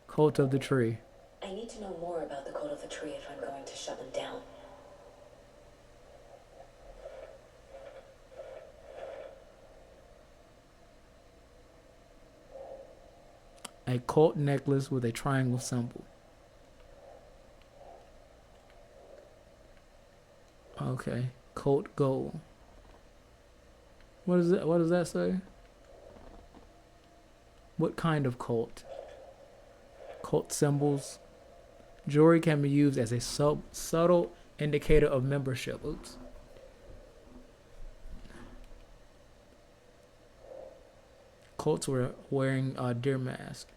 Cult of the Tree. I need to know more about the cult of the tree if I'm going to shut them down. A cult necklace with a triangle symbol. Okay. Cult goal. What is it? What does that say? What kind of cult? Cult symbols. Jewelry can be used as a subtle indicator of membership. Oops. Cults were wearing deer masks.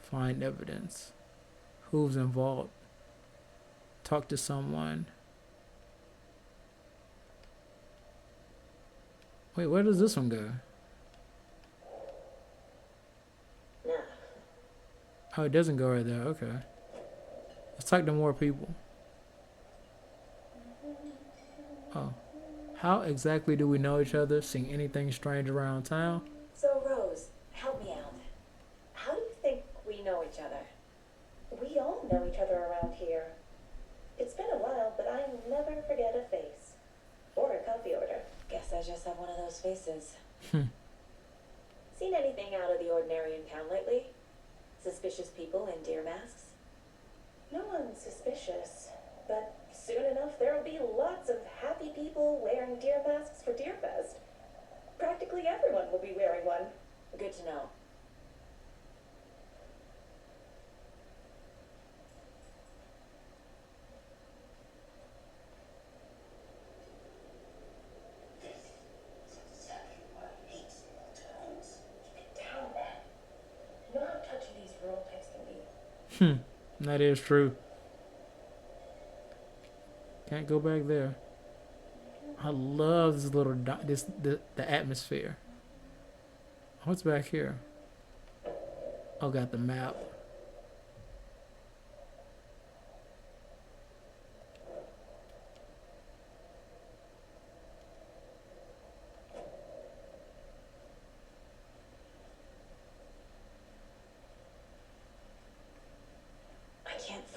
Find evidence. Who's involved? Talk to someone. Wait, where does this one go? Nah. Oh, it doesn't go right there. Okay. Let's talk to more people. Oh. How exactly do we know each other? Seen anything strange around town? So, Rose, help me out. How do you think we know each other? We all know each other around here. It's been a while, but I never forget a face. Or a coffee order. Guess I just have one of those faces. Seen anything out of the ordinary in town lately? Suspicious people in deer masks? No one's suspicious, but soon enough there'll be lots of happy people wearing deer masks for Deerfest. Practically everyone will be wearing one. Good to know. That is true. Can't go back there. I love this little the atmosphere. What's back here? Oh, got the map.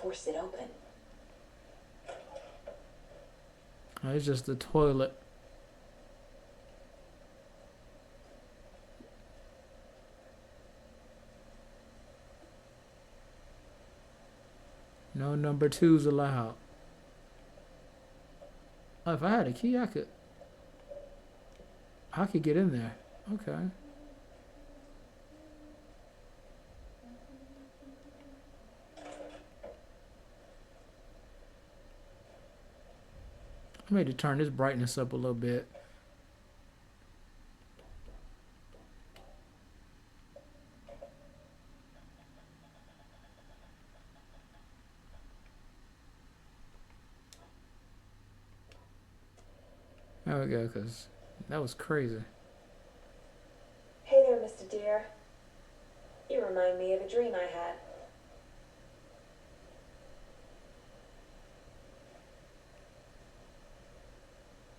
Force it open. Oh, it's just the toilet. No number 2s allowed. Oh, if I had a key, I could get in there. Okay. I made to turn this brightness up a little bit. There we go, because that was crazy. Hey there, Mr. Deer. You remind me of a dream I had.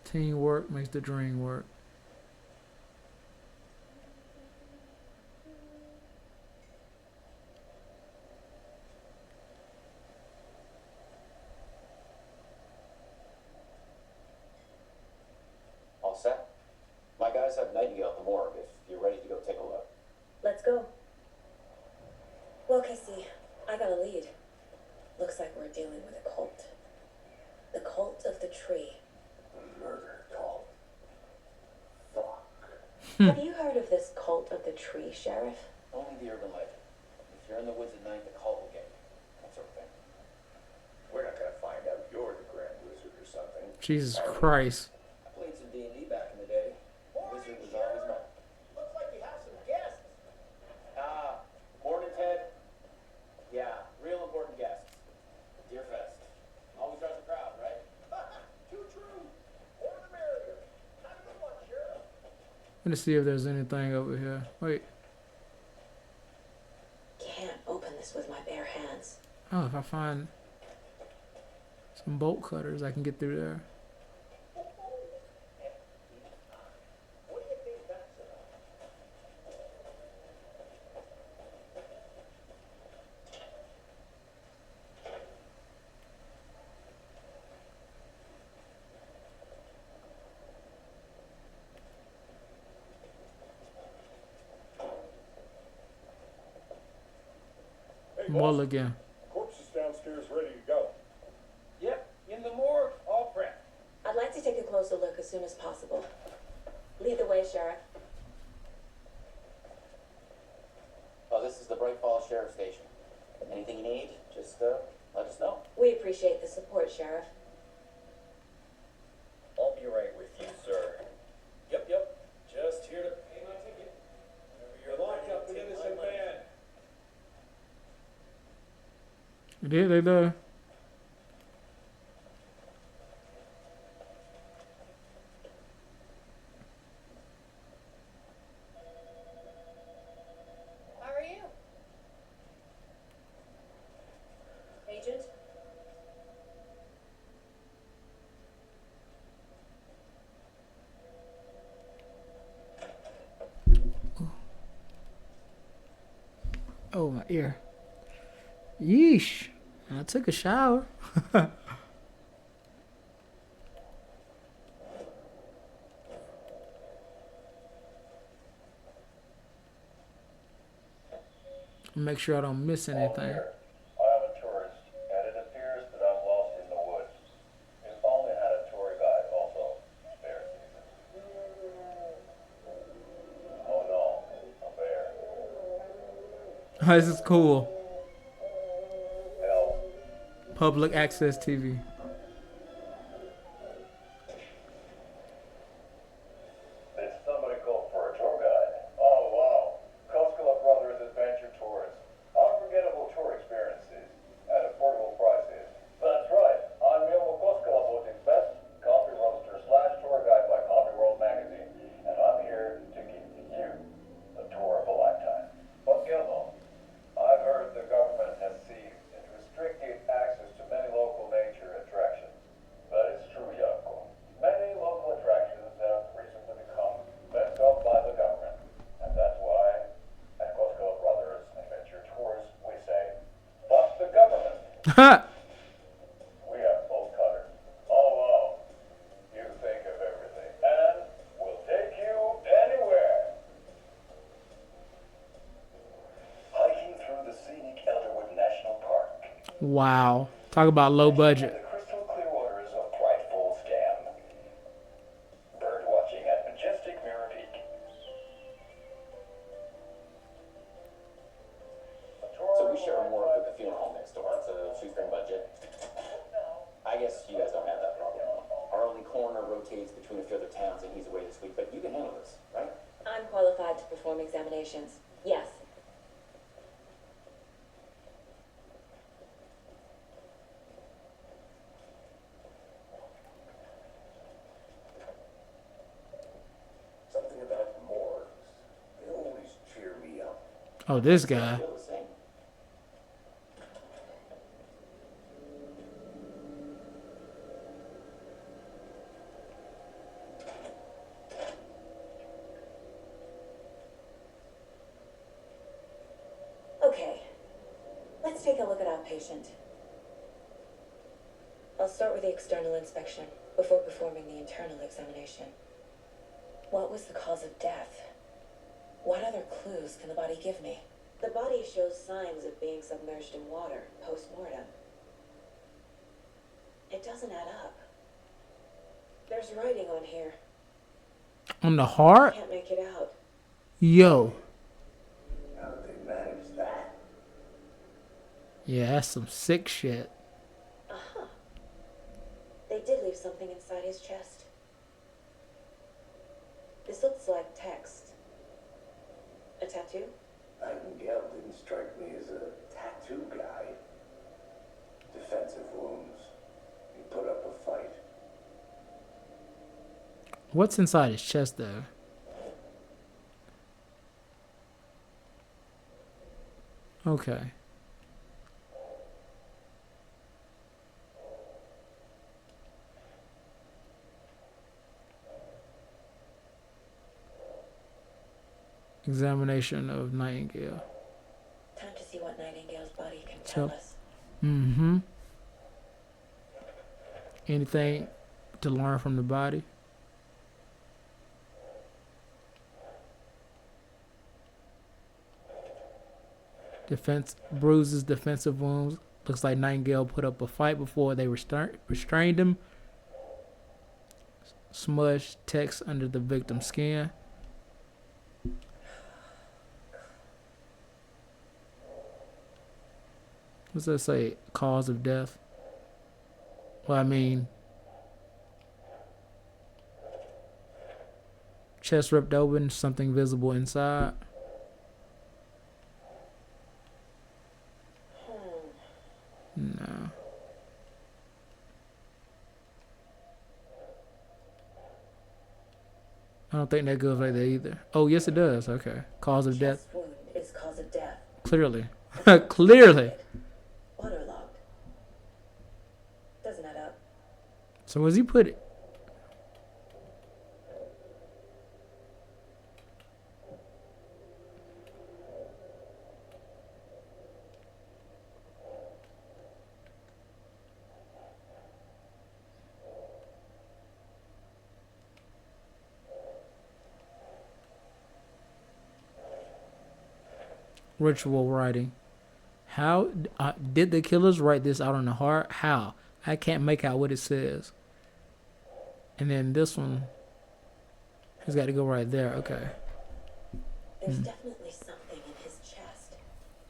Teamwork makes the dream work. All set? My guys have Nightingale at the morgue if you're ready to go take a look. Let's go. Well, Casey, I got a lead. Looks like we're dealing with a cult. The cult of the tree. A murder cult. Fuck. Have you heard of this cult of the tree, Sheriff? Only the urban legend. If you're in the woods at night, the cult will get you. That sort of thing. We're not gonna find out you're the Grand Wizard or something. Jesus Christ. I played some D&D back in the day. Wizard was always my... Looks like we have some guests. Morning, Ted. Yeah, real important guests. Deerfest. Always draws a crowd, right? Too true. More the merrier. Have a good one, Sheriff. Let's see if there's anything over here. Wait. Can't open this with my bare hands. Oh, if I find some bolt cutters, I can get through there. What do you think that's about? Hey, boss. Mulligan. Corpse is downstairs ready to go. Yep, in the morgue, all prepped. I'd like to take a closer look as soon as possible. Lead the way, Sheriff. Oh, this is the Bright Falls Sheriff Station. Anything you need, just let us know. We appreciate the support, Sheriff. I'll be right with you, sir. Yep. Just here to pay my ticket. You're locked up an innocent man. Did they though? How are you? Agent? Oh, my ear. Yeesh. I took a shower. Make sure I don't miss anything. I'm a tourist, and it appears that I'm lost in the woods. If only had a tour guide also. Bear season. Oh no, a bear. This is cool. Hell, Public access TV. did somebody go for a tour guide? Oh wow, Koskela Brothers Adventure Tours. Unforgettable tour experiences at affordable prices. That's right, I'm Neil Koskela Boating's best coffee roaster / tour guide by Coffee World Magazine, and I'm here to give you the tour of a lifetime. But Gilmo, I've heard the government has seized and restricted access to many local nature attractions. That is true, Yanko. Many local attractions have recently become messed up by the government. And that's why, at Koskela Brothers Adventure Tours, we say, fuck the government. We have bolt cutters. Oh wow. You think of everything. And we'll take you anywhere. Hiking through the scenic Elderwood National Park. Wow. Talk about low budget. The crystal clear waters of Bright Falls Dam. Bird watching at majestic Mirror Peak. So we share a morgue with the funeral home next door. It's a shoestring budget. I guess you guys don't have that problem. Our only coroner rotates between a few other towns, and he's away this week. But you can handle this, right? I'm qualified to perform examinations. Yes. Oh, this guy. Feel the same. Okay, let's take a look at our patient. I'll start with the external inspection before performing the internal examination. What was the cause of death? What other clues can the body give me? The body shows signs of being submerged in water post-mortem. It doesn't add up. There's writing on here. On the heart? Can't make it out. Yo. How did they manage that? Yeah, that's some sick shit. Uh-huh. They did leave something inside his chest. This looks like text. A tattoo? Nightingale didn't strike me as a tattoo guy. Defensive wounds. He put up a fight. What's inside his chest, though? Okay. Examination of Nightingale. Time to see what Nightingale's body can So- tell us. Mm-hmm. Anything to learn from the body? Defense bruises, defensive wounds. Looks like Nightingale put up a fight before they restrained him. Smudged text under the victim's skin. What's that say? Cause of death? Well, I mean, chest ripped open, something visible inside. No. I don't think that goes like that either. Oh, yes, it does. Okay. Cause of death. Chest wound is cause of death. Clearly. Clearly. Waterlogged. Doesn't add up. So was he put it? Ritual writing. How did the killers write this out on the heart? How? I can't make out what it says. And then this one has got to go right there. Okay. There's definitely something in his chest.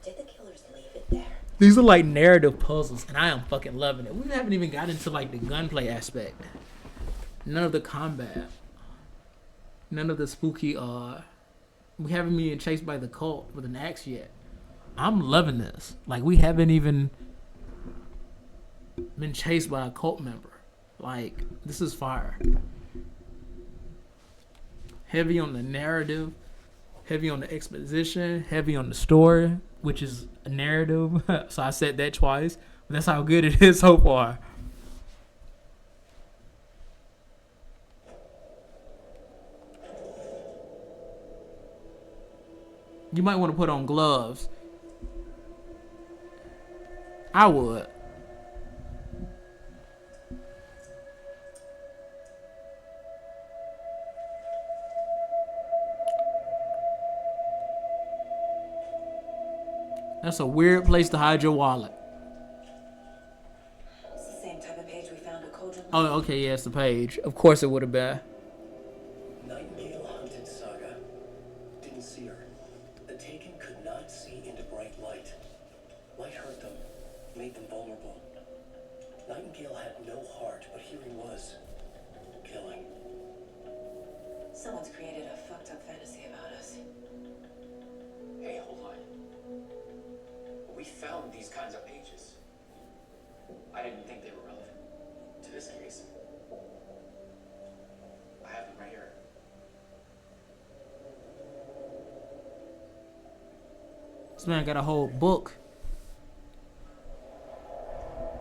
Did the killers leave it there? These are like narrative puzzles, and I am fucking loving it. We haven't even got into like the gunplay aspect. None of the combat. None of the spooky. We haven't been chased by the cult with an axe yet. I'm loving this. Like, we haven't even been chased by a cult member. Like, this is fire. Heavy on the narrative, heavy on the exposition, heavy on the story, which is a narrative. So I said that twice. But that's how good it is so far. You might want to put on gloves. I would. That's a weird place to hide your wallet. It's the same type of page we found at Cauldron. Oh, okay, yeah, it's the page. Of course it would have been. Nightingale hunted Saga. Didn't see her. The Taken could not see into bright light. Light hurt them, made them vulnerable. Nightingale had no heart, but here he was, killing. Someone's created a fucked up fantasy about us. Hey, hold on. We found these kinds of pages. I didn't think they were relevant to this case. I have them right here. This man got a whole book.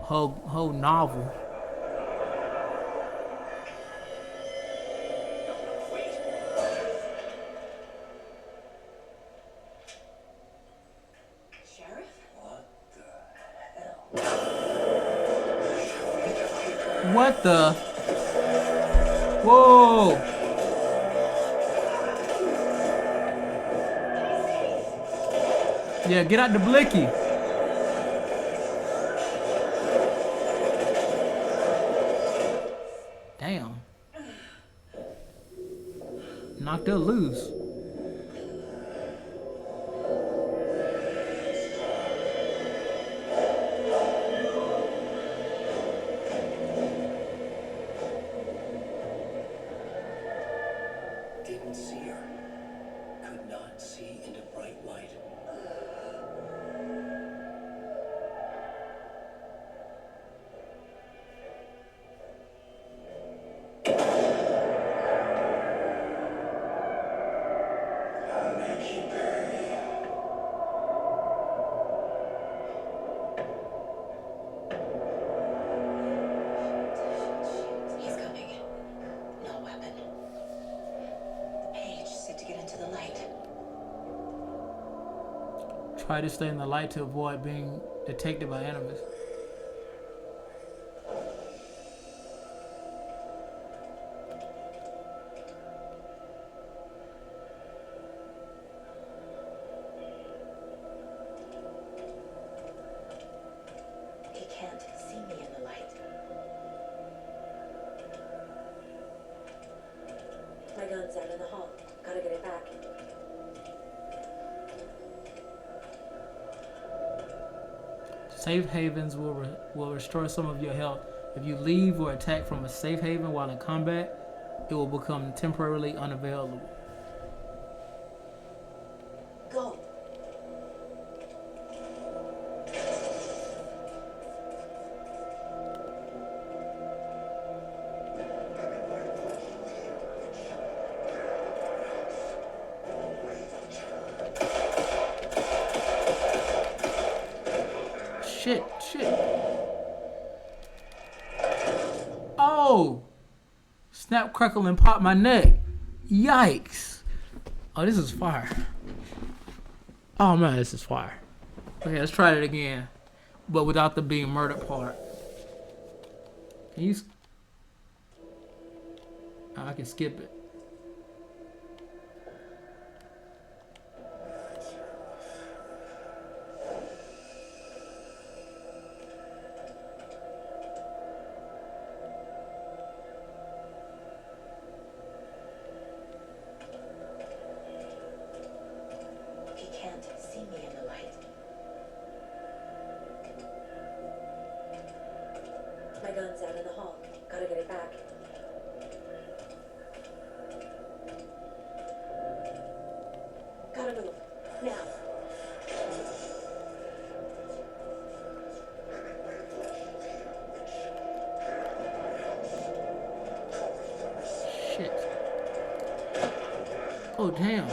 Whole novel. Sheriff? What the? Whoa! Yeah, get out the blicky. Damn. Knocked her loose. Didn't see her. Could not see into bright light. He's coming. No weapon. The page said to get into the light. Try to stay in the light to avoid being detected by enemies. He can't see me in the light. My gun's out in the hall. Gotta get it back. Safe havens will restore some of your health. If you leave or attack from a safe haven while in combat, it will become temporarily unavailable. Go. Shit. Oh! Snap, crackle, and pop my neck. Yikes. Oh, this is fire. Oh man, this is fire. Okay, let's try it again. But without the being murdered part. Can you... Oh, I can skip it. He can't see me in the light. My gun's out in the hall. Gotta get it back. Gotta move. Now. Shit. Oh, damn.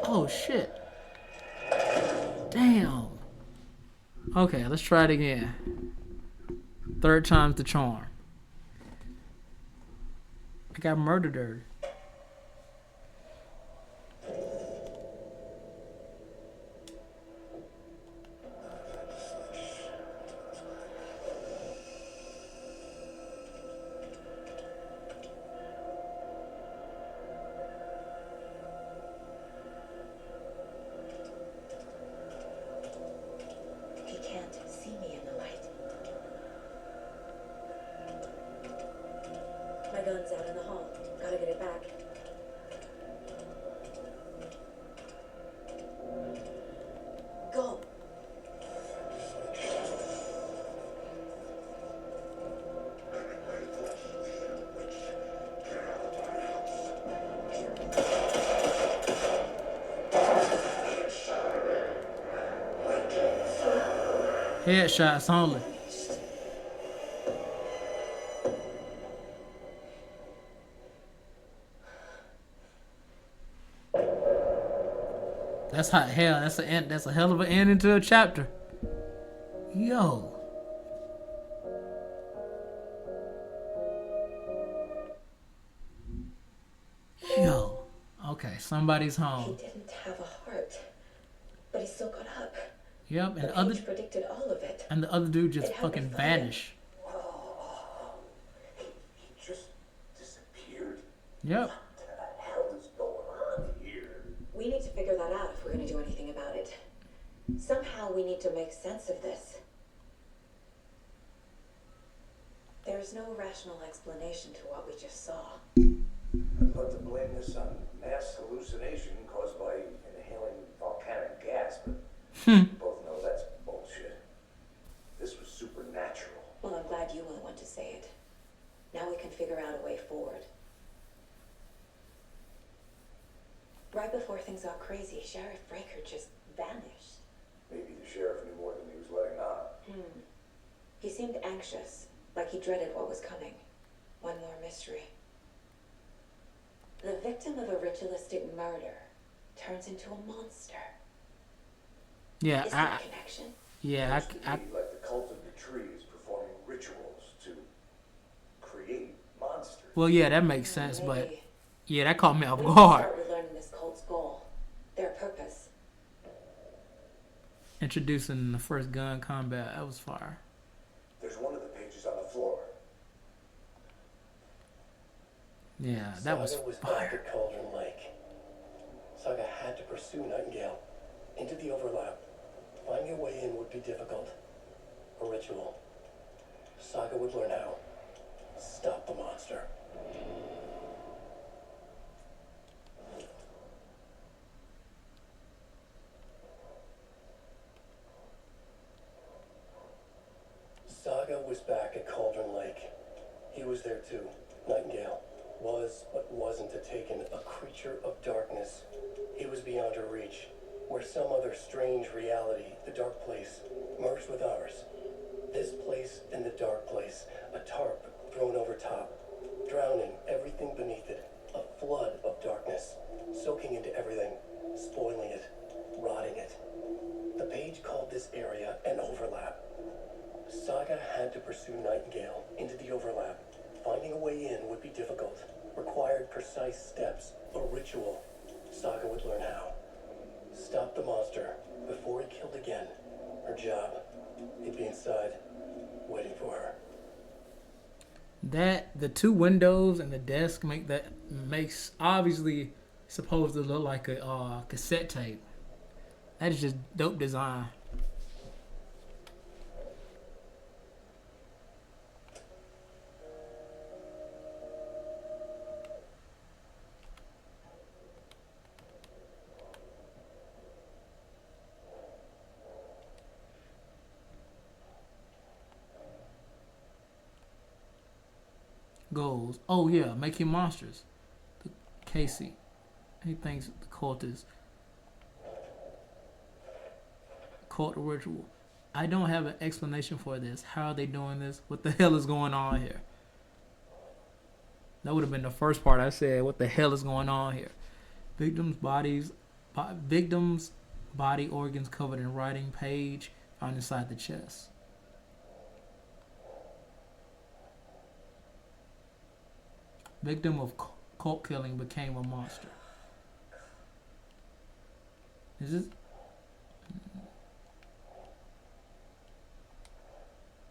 Oh, shit. Damn. Okay, let's try it again. Third time's the charm. I got murdered. He can't see me in the light. My gun's out in the hall. Gotta get it back. Go. Headshots only. That's hot hell. That's a hell of an ending to a chapter. Yo. Yo. Okay, somebody's He home. didn't have a heart, but he still got up. Yep, and The the other page predicted all of it. and the other dude just It had fucking me fighting. vanished. He just disappeared. Yep. What the hell is going on here? We need to figure that out if we're going to do anything about it. Somehow we need to make sense of this. There's no rational explanation to what we just saw. I'd love to blame this on mass hallucination caused by inhaling volcanic gas, but we both know that's bullshit. This was supernatural. Well, I'm glad you were the one to say it. Now we can figure out a way forward. Right before things got crazy, Sheriff Breaker just vanished. Maybe the sheriff knew more than he was letting on. He seemed anxious, like he dreaded what was coming. One more mystery. The victim of a ritualistic murder turns into a monster. Yeah, Is there a connection? yeah, Seems to me like the cult of the tree is performing rituals to create monsters. well, yeah, that makes sense, but Maybe. yeah, that caught me off We need to guard. start with learning this cult's goal, their purpose. Introducing the first gun combat, that was fire. There's one of the pages on the floor. Yeah, that was Saga was back fire. at Cauldron Lake. Saga had to pursue Nightingale into the overlap. Finding a way in would be difficult. A ritual. Saga would learn how. Stop the monster. Saga was back at Cauldron Lake. He was there too. Nightingale was, but wasn't a taken, a creature of darkness. He was beyond her reach, where some other strange reality, the dark place, merged with ours. This place and the dark place, a tarp thrown over top, drowning everything beneath it, a flood of darkness, soaking into everything, spoiling it, rotting it. The page called this area an overlap. Saga had to pursue Nightingale into the overlap. Finding a way in would be difficult, required precise steps, a ritual. Saga would learn how. Stop the monster before he killed again. Her job, he'd be inside, waiting for her. That the two windows and the desk makes obviously supposed to look like a cassette tape. That is just dope design. Goals. Oh yeah, making monsters. Casey. He thinks the cult is cult ritual. I don't have an explanation for this. How are they doing this? What the hell is going on here? That would have been the first part I said. What the hell is going on here? Victims' body organs covered in writing, page found inside the chest. Victim of cult killing became a monster. Is this?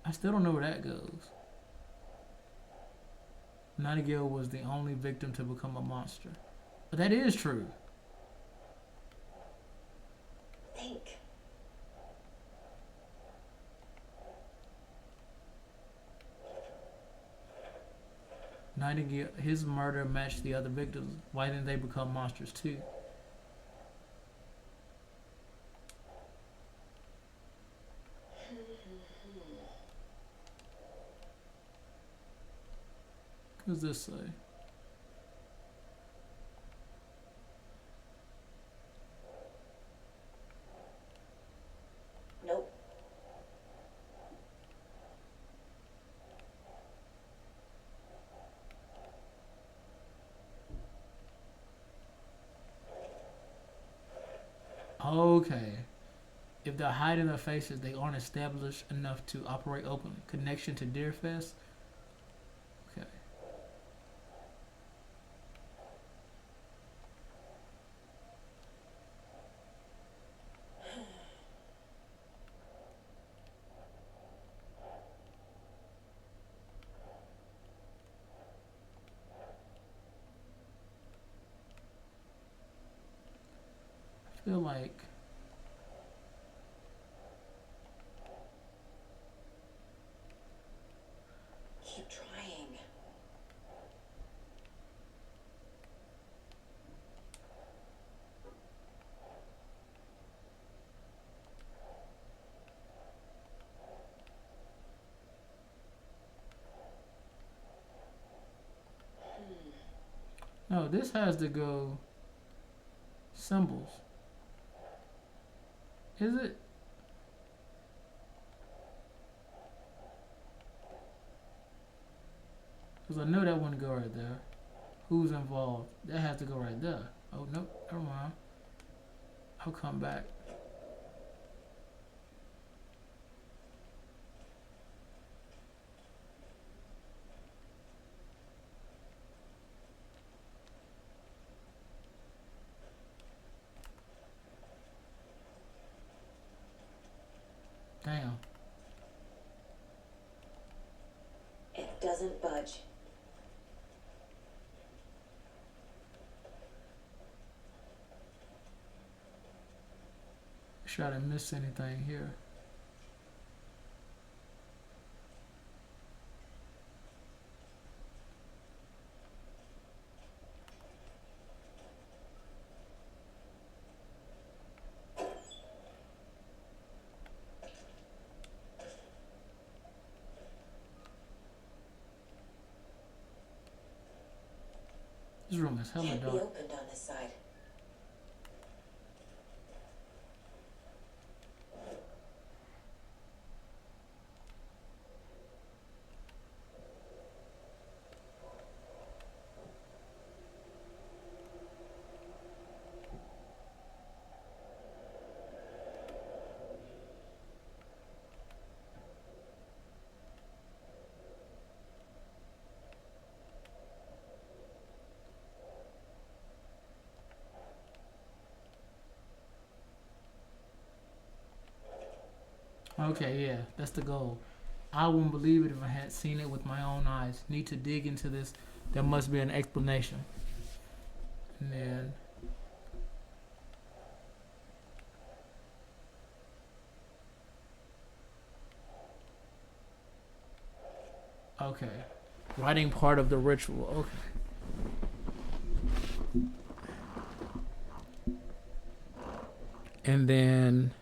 I still don't know where that goes. Nightingale was the only victim to become a monster. But that is true. Think. Nightingale, his murder matched the other victims. Why didn't they become monsters too? What does this say? Nope. Okay. If they're hiding their faces, they aren't established enough to operate open. Connection to Deerfest. Okay. I feel like Keep trying. no, this has to go symbols. Is it? Because I know that wouldn't go right there. Who's involved? That has to go right there. Oh, nope. Never mind. I'll come back. Damn. It doesn't budge. Make sure I didn't miss anything here. This room is hella Can't be dark. opened on this side. Okay, yeah, that's the goal. I wouldn't believe it if I had seen it with my own eyes. Need to dig into this. There must be an explanation. And then okay. Writing part of the ritual. Okay. And then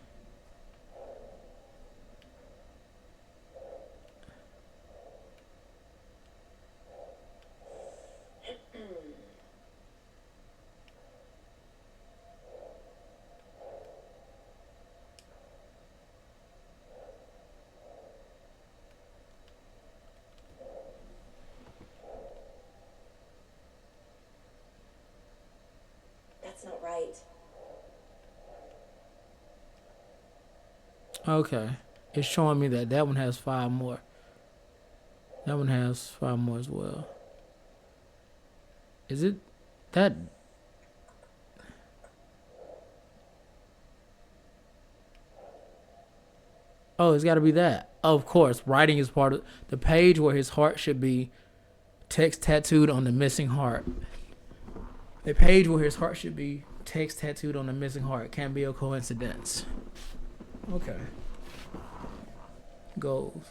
That's not right. okay. It's showing me that that one has 5 more. That one has 5 more as well. Is it that? Oh, it's got to be that. Of course, writing is part of the page where his heart should be. Text tattooed on the missing heart. The page where his heart should be. Text tattooed on the missing heart. Can't be a coincidence. Okay. Goals.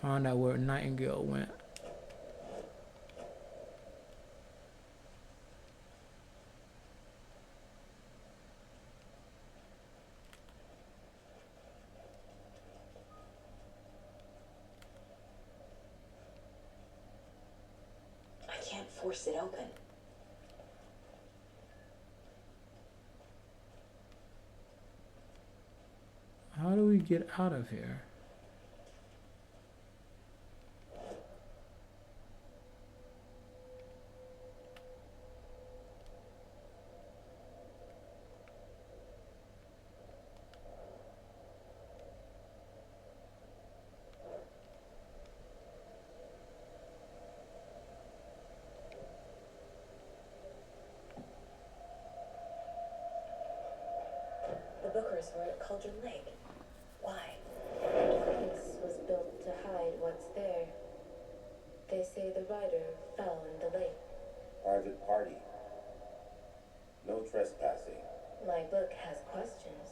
Find out where Nightingale went. I can't force it open. How do we get out of here? bunkers were at Cauldron Lake. Why? The fence was built to hide what's there. They say the rider fell in the lake. Private party. No trespassing. My book has questions.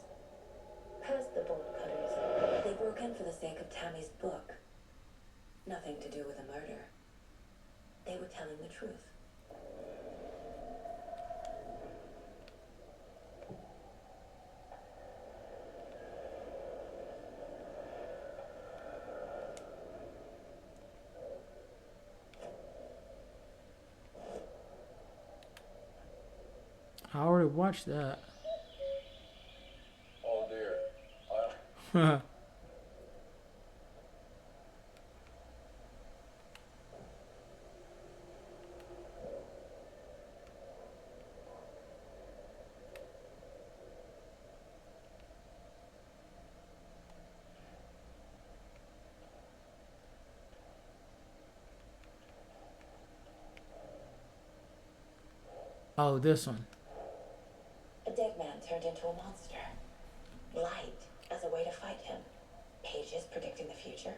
Past the bolt cutters. They broke in for the sake of Tammy's book. Nothing to do with a murder. They were telling the truth. I already watched that. Oh dear. Oh, this one. A dead man turned into a monster. Light as a way to fight him. Pages predicting the future.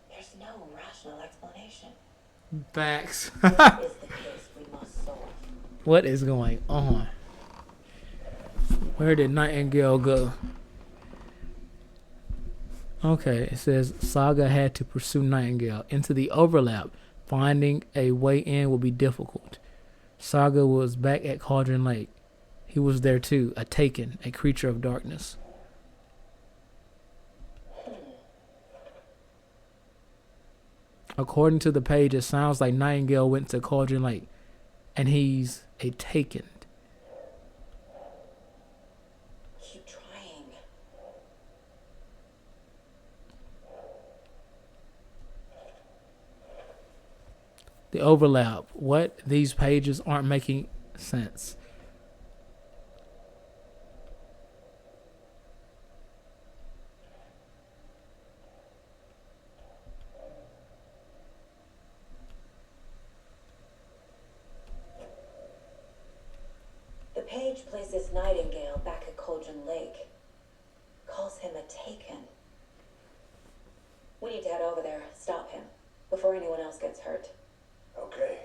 There's no rational explanation. Facts. Is the case we must solve. What is going on? Where did Nightingale go? Okay, it says Saga had to pursue Nightingale into the overlap. Finding a way in will be difficult. Saga was back at Cauldron Lake. He was there too, a Taken, a creature of darkness. According to the page, it sounds like Nightingale went to Cauldron Lake, and he's a Taken. Keep trying. The overlap. What? These pages aren't making sense. The page places Nightingale back at Cauldron Lake. Calls him a Taken. We need to head over there, stop him, before anyone else gets hurt. Okay.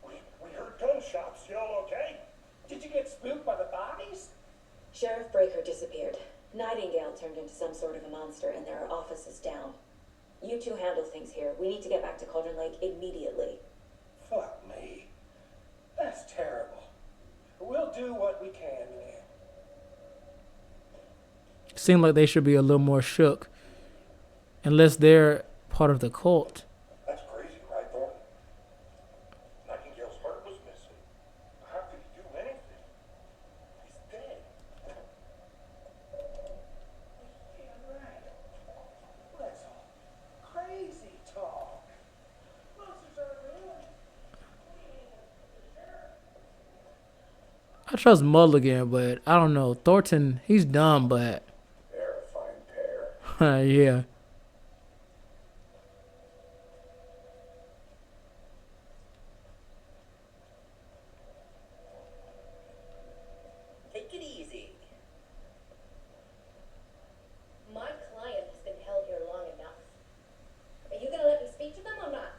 We heard gunshots. Y'all okay? Did you get spooked by the bodies? Sheriff Breaker disappeared. Nightingale turned into some sort of a monster, and there are offices down. You two handle things here. We need to get back to Cauldron Lake immediately. Fuck me. That's terrible. We'll do what we can, man. Seem like they should be a little more shook. Unless they're part of the cult. That's crazy, right, Thornton? Nightingale's heart was missing. How could he do anything? He's dead. Yeah, right. That's all crazy talk. Monsters are real. I trust Mulligan, but I don't know. Thornton, he's dumb, but They're a fine pair. yeah. Take it easy. My client has been held here long enough. Are you gonna let me speak to them or not?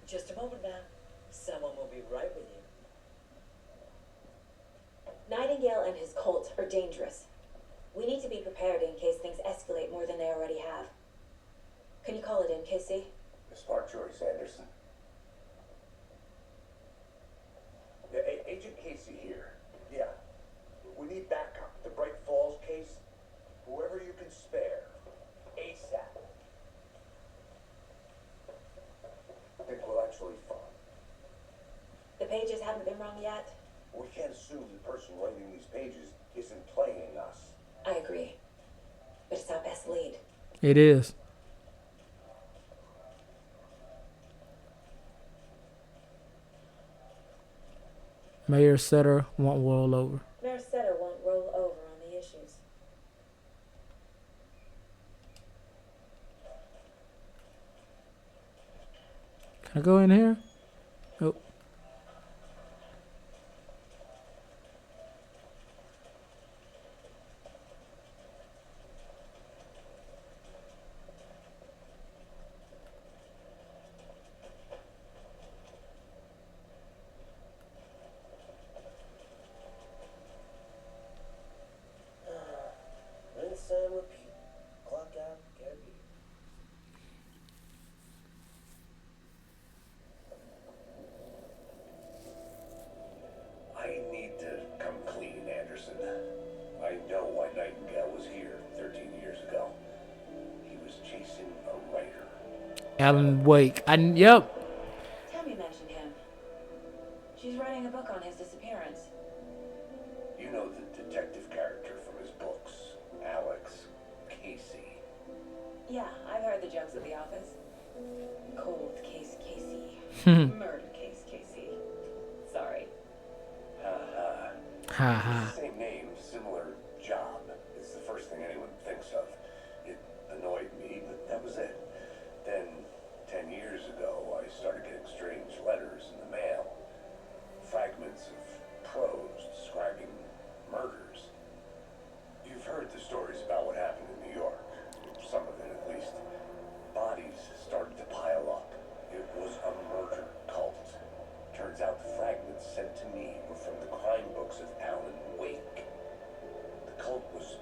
Just a moment, ma'am. Someone will be right with you. Nightingale and his cult are dangerous. We need to be prepared in case things escalate more than they already have. Can you call it in, Casey? The smart choice, Anderson. Yeah, Agent Casey here. Yeah. We need backup. The Bright Falls case. Whoever you can spare. ASAP. I think we'll actually find. The pages haven't been rung yet. We can't assume the person writing these pages isn't playing us. I agree. But it's our best lead. It is. Mayor Sutter won't roll over. Mayor Setter won't roll over on the issues. Can I go in here? Oh. Rinse and repeat. Clock out, get a beat. I need to come clean, Anderson. I know why Nightingale was here 13 years ago. He was chasing a writer. Alan Wake. Yep. Tammy mentioned him. She's writing a book on his disappearance. You know the detective character from his books, Alex Casey. Yeah, I've heard the jokes at the office. Cold case Casey. Murder case Casey. Sorry. Ha. Same name, similar job. It's the first thing anyone thinks of. It annoyed me, but that was it. Then, 10 years ago, I started getting strange letters in the mail. Fragments of prose describing murders. You've heard the stories about what happened in New York. Some of it, at least. Bodies started to pile up. It was a murder cult. Turns out the fragments sent to me were from the crime books of Alan Wake. The cult was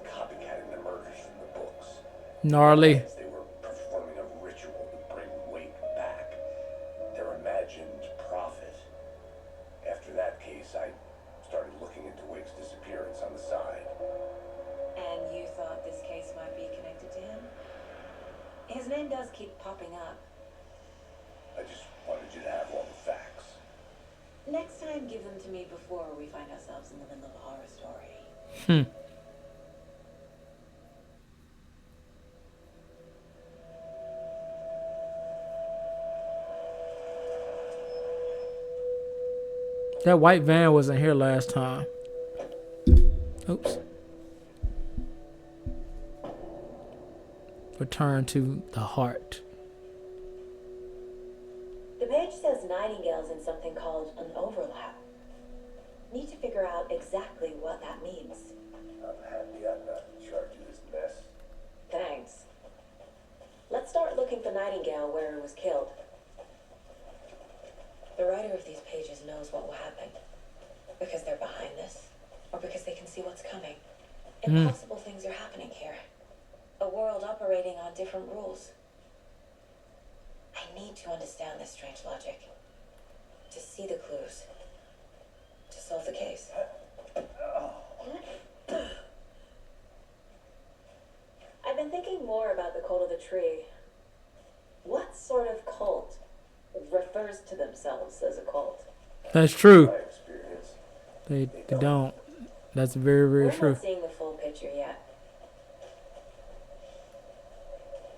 copycatting the murders from the books. Gnarly. They were performing a ritual to bring Wake back. Their imagined prophet. After that case, I started looking into Wake's disappearance on the side. And you thought this case might be connected to him? His name does keep popping up. I just wanted you to have all the facts. Next time, give them to me before we find ourselves in the middle of a horror story. That white van wasn't here last time. Oops. Return to the heart. The page says Nightingale's in something called an overlap. Need to figure out exactly what that means. I'm happy I'm not in charge of this mess. Thanks. Let's start looking for Nightingale where he was killed. The writer of these pages knows what will happen. Because they're behind this, or because they can see what's coming. Impossible things are happening here. A world operating on different rules. I need to understand this strange logic. To see the clues. To solve the case. I've been thinking more about the cult of the tree. What sort of cult refers to themselves as a cult? That's true. My experience. They don't. That's very, very We're true. not seeing the full picture yet.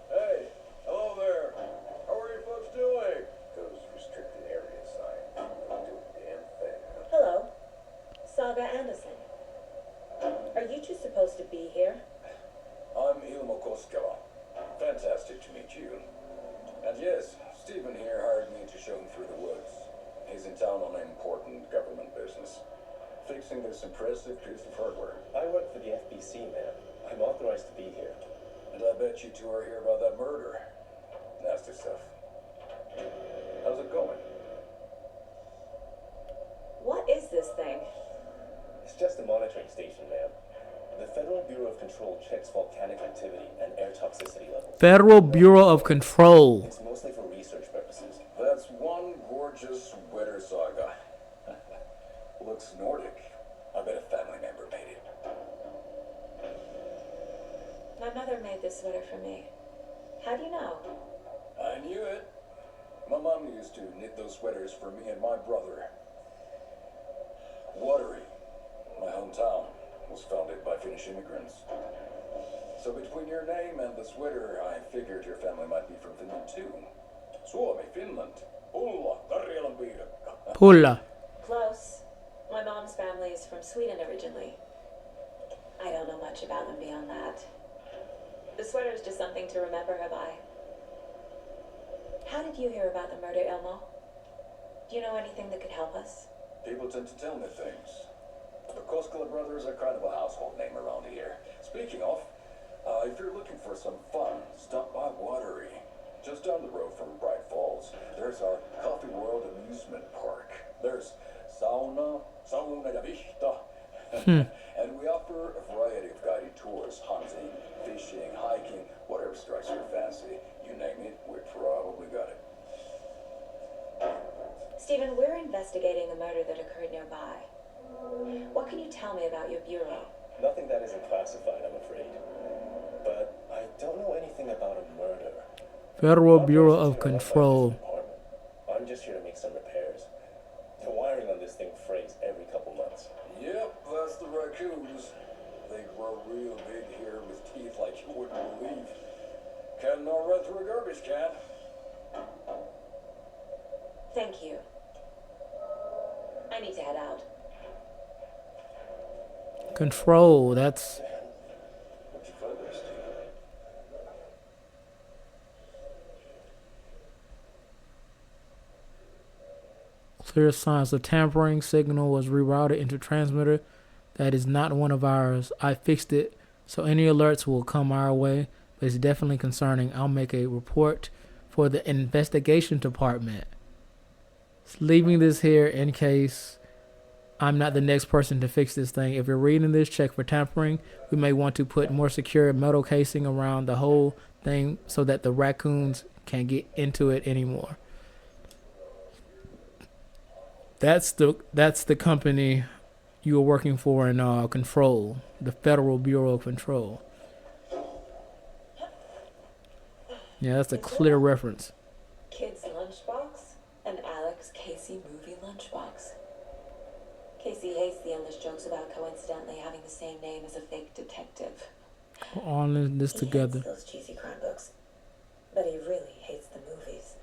Hey, hello there. How are you folks doing? Those restricted area signs don't do a damn thing. Hello, Saga Anderson. Are you two supposed to be here? I'm Ilmo Koskela. Fantastic to meet you. And yes, Stephen here hired me to show him through the woods. He's in town on important government business, fixing this impressive piece of hardware. I work for the FBC, ma'am. I'm authorized to be here. And I bet you two are here about that murder. Nasty stuff. How's it going? What is this thing? It's just a monitoring station, ma'am. The Federal Bureau of Control checks volcanic activity and air toxicity levels. Federal Bureau of Control. It's mostly for research purposes. That's one gorgeous sweater, Saga. Looks Nordic. I bet a family member made it. My mother made this sweater for me. How do you know? I knew it. My mom used to knit those sweaters for me and my brother. Watery, my hometown, was founded by Finnish immigrants. So between your name and the sweater, I figured your family might be from Finland too. Suomi, Finland. Pulla, Karjalan piirakka. Pulla. Close. My mom's family is from Sweden originally. I don't know much about them beyond that. The sweater is just something to remember her by. How did you hear about the murder murder, Elmo? Do you know anything that could help us? People tend to tell me things. The Koskela brothers are kind of a household name around here. Speaking of, if you're looking for some fun, stop by Watery. Just down the road from Bright Falls, there's our Coffee World amusement park. There's sauna de vista, and we offer a variety of guided tours, hunting, fishing, hiking, whatever strikes your fancy. You name it, we probably got it. Stephen, we're investigating a murder that occurred nearby. What can you tell me about your bureau? Nothing that isn't classified, I'm afraid. But I don't know anything about a murder. Federal Bureau of Control. I'm just here to make some repairs. The wiring on this thing frays every couple months. Yep, that's the raccoons. They grow real big here with teeth like you wouldn't believe. Can not run through a garbage can. Thank you. I need to head out. Control, that's... What's your further, Steve? Clear signs of tampering. Signal was rerouted into transmitter. That is not one of ours. I fixed it, so any alerts will come our way. But it's definitely concerning. I'll make a report for the investigation department. Leaving this here in case I'm not the next person to fix this thing. If you're reading this, check for tampering. We may want to put more secure metal casing around the whole thing so that the raccoons can't get into it anymore. That's the company you were working for in Control, the Federal Bureau of Control. Yeah, that's a clear reference. Kid's lunchbox? An Alex Casey movie lunchbox. Casey hates the endless jokes about coincidentally having the same name as a fake detective. We're all in this together. He hates those cheesy crime books, but he really hates the movies.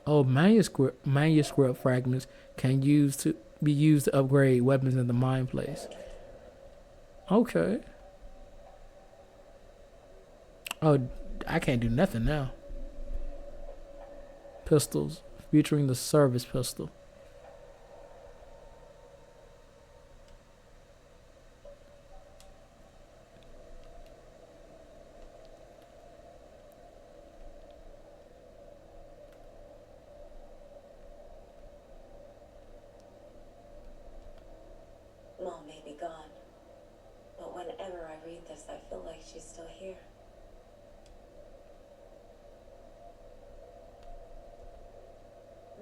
Oh, manuscript fragments can be used to upgrade weapons in the mine place. Okay. Oh, I can't do nothing now. Pistols, featuring the service pistol. Mom may be gone, but whenever I read this, I feel like she's still here.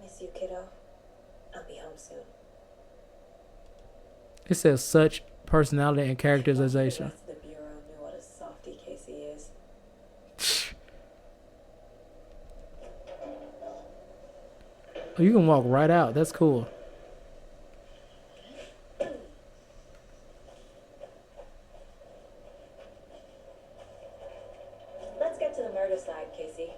Miss you, kiddo. I'll be home soon. It says such personality and The characterization. rest of the bureau knew what a softy Casey is. Oh, you can walk right out. That's cool. Let's get to the murder side, Casey.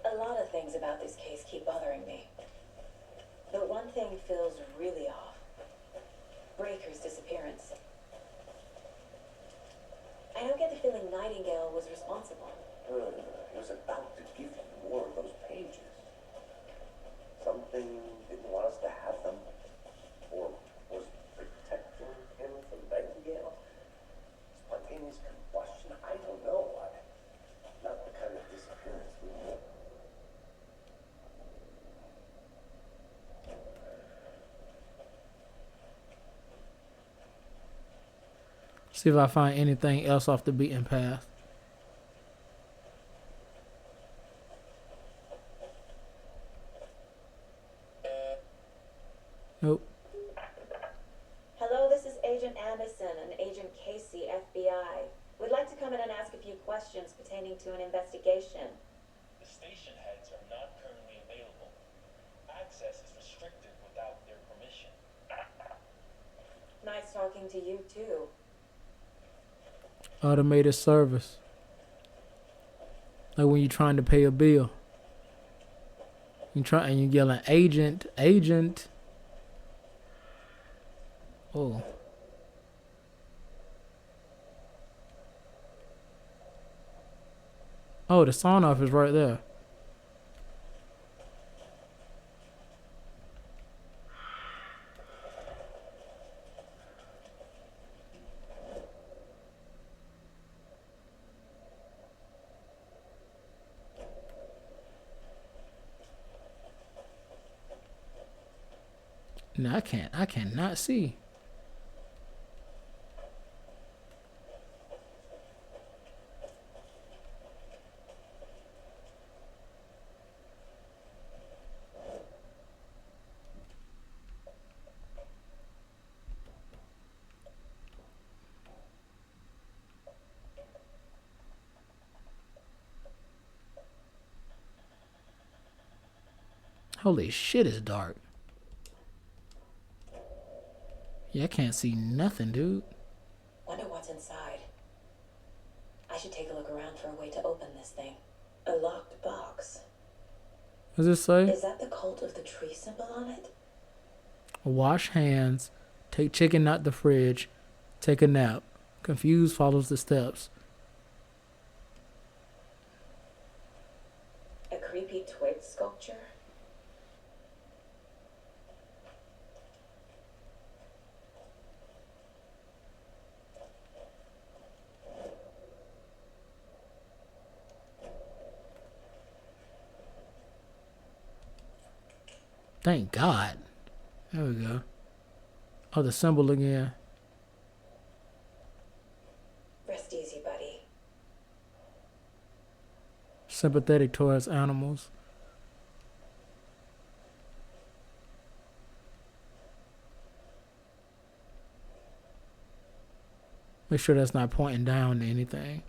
A lot of things about this case keep bothering me. But one thing feels really off. Breaker's disappearance. I don't get the feeling Nightingale was responsible. He was about to give you more of those pages. Something didn't want us to have them. Or was protecting him from Nightingale. Spontaneous combustion, I don't know. Not the kind of disappearance we want. See if I find anything else off the beaten path. Nope. Hello, this is Agent Anderson and Agent Casey, FBI. We'd like to come in and ask a few questions pertaining to an investigation. The station heads are not currently available. Access is restricted without their permission. Nice talking to you, too. Automated service. Like when you're trying to pay a bill. You're yelling, agent, agent. Oh. Oh, the sign off is right there. No, I cannot see. Holy shit, it's dark. Yeah, I can't see nothing, dude. Wonder what's inside. I should take a look around for a way to open this thing. A locked box. What does it say? Is that the cult of the tree symbol on it? Wash hands. Take chicken out the fridge. Take a nap. Confused follows the steps. A creepy twig sculpture? Thank God. There we go. Oh, the symbol again. Rest easy, buddy. Sympathetic towards animals. Make sure that's not pointing down to anything.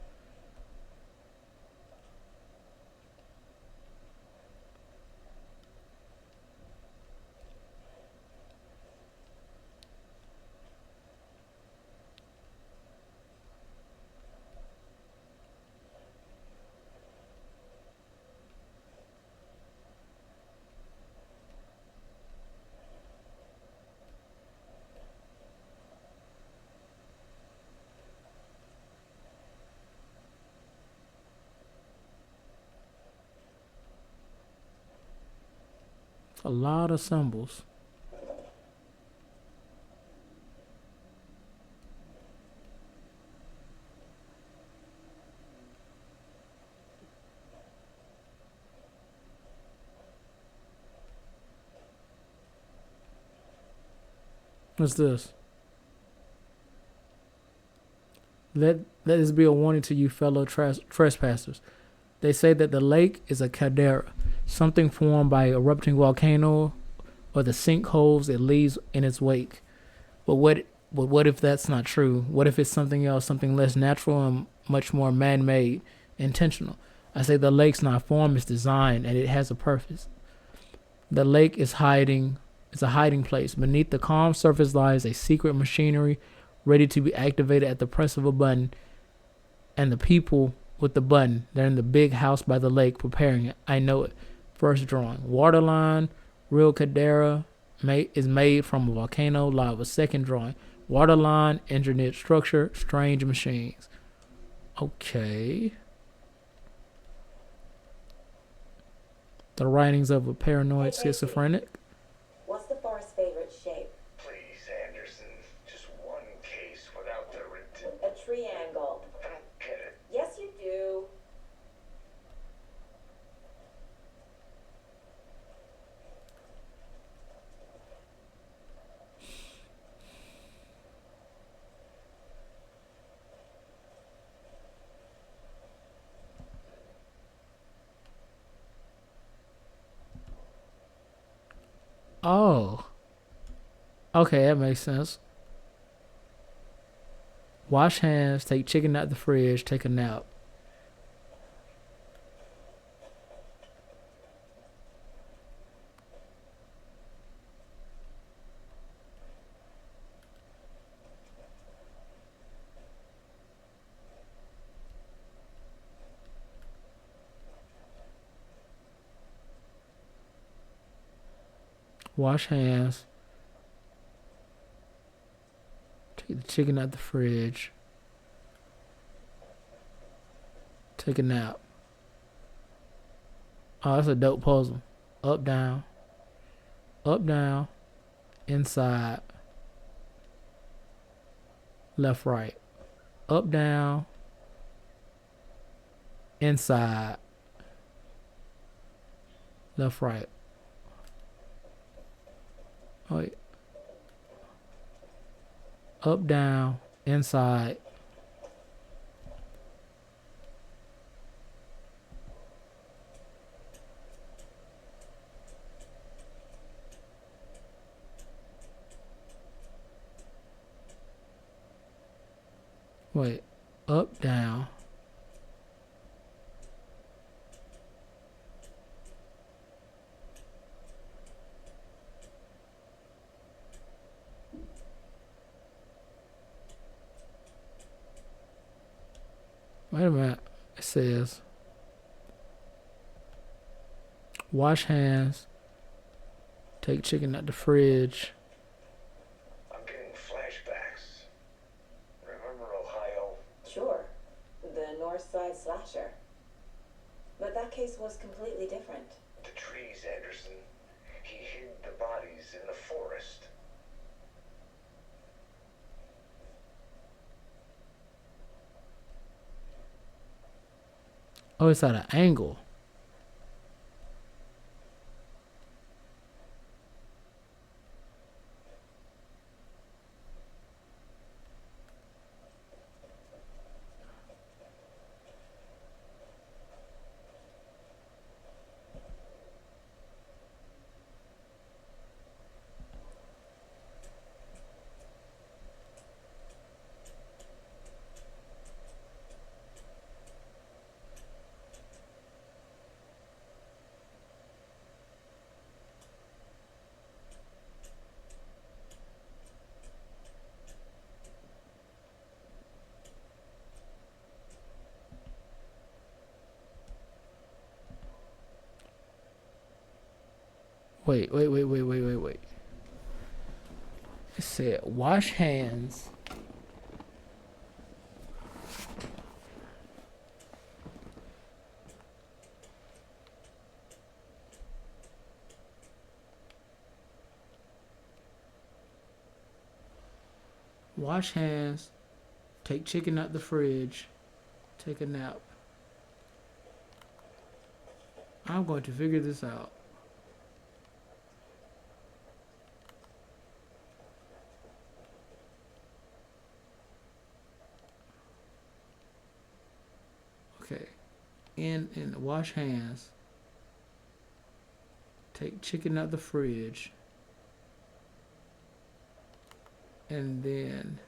A lot of symbols. What's this? Let this be a warning to you fellow trespassers. They say that the lake is a caldera, something formed by an erupting volcano or the sinkholes it leaves in its wake. But what if that's not true? What if it's something else, something less natural and much more man-made, intentional? I say the lake's not formed, it's designed, and it has a purpose. The lake is hiding. It's a hiding place. Beneath the calm surface lies a secret machinery ready to be activated at the press of a button, and the people with the button, they're in the big house by the lake preparing it. I know it. First drawing. Waterline, real caldera, is made from a volcano lava. Second drawing. Waterline, engineered structure, strange machines. Okay. The writings of a paranoid schizophrenic. What's the forest's favorite shape? Please, Anderson, just one case without the written. A triangle. I don't get it. Yes, you do. Oh. Okay, that makes sense. Wash hands, take chicken out the fridge, take a nap. Wash hands. Take the chicken out the fridge. Take a nap. Oh, that's a dope puzzle. Up, down, inside, left, right. Up, down, inside, left, right. Oh, wait. Up, down, inside. Wait. Up, down. Wait a minute. It says wash hands, take chicken out the fridge. I'm getting flashbacks. Remember Ohio? Sure. The North Side slasher. But that case was completely different. The trees, Anderson. He hid the bodies in the forest. Oh, it's at an angle. Wait. It said wash hands. Wash hands. Take chicken out the fridge. Take a nap. I'm going to figure this out. Okay. And wash hands. Take chicken out the fridge. And then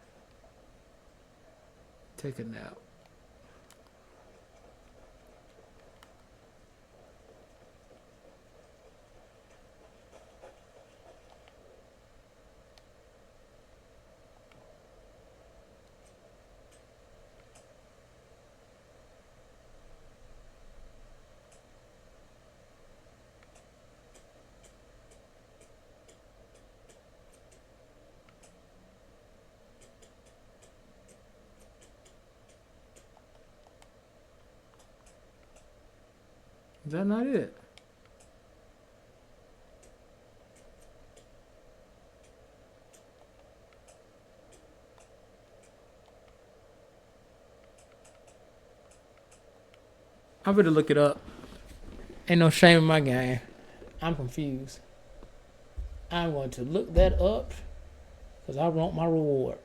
take a nap. Is that not it? I better look it up. Ain't no shame in my game. I'm confused. I'm going to look that up because I want my reward.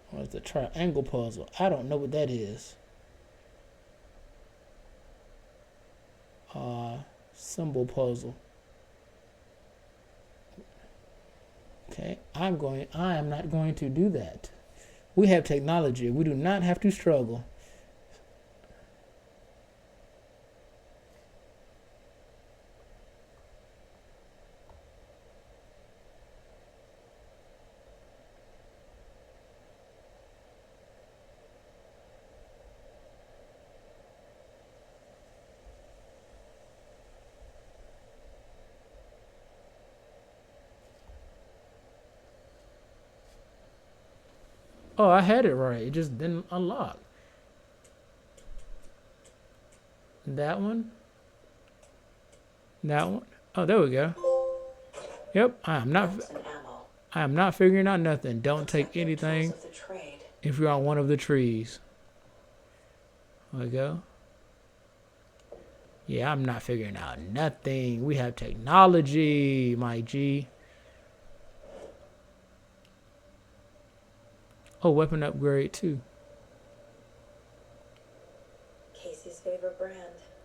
What's the triangle puzzle? I don't know what that is. Symbol puzzle. Okay, I am not going to do that. We have technology. We do not have to struggle. Oh, I had it right. It just didn't unlock. That one. That one. Oh, there we go. Yep. I am not figuring out nothing. Don't take anything if you're on one of the trees. There we go. Yeah, I'm not figuring out nothing. We have technology, my G. Oh, weapon upgrade too. Casey's favorite brand.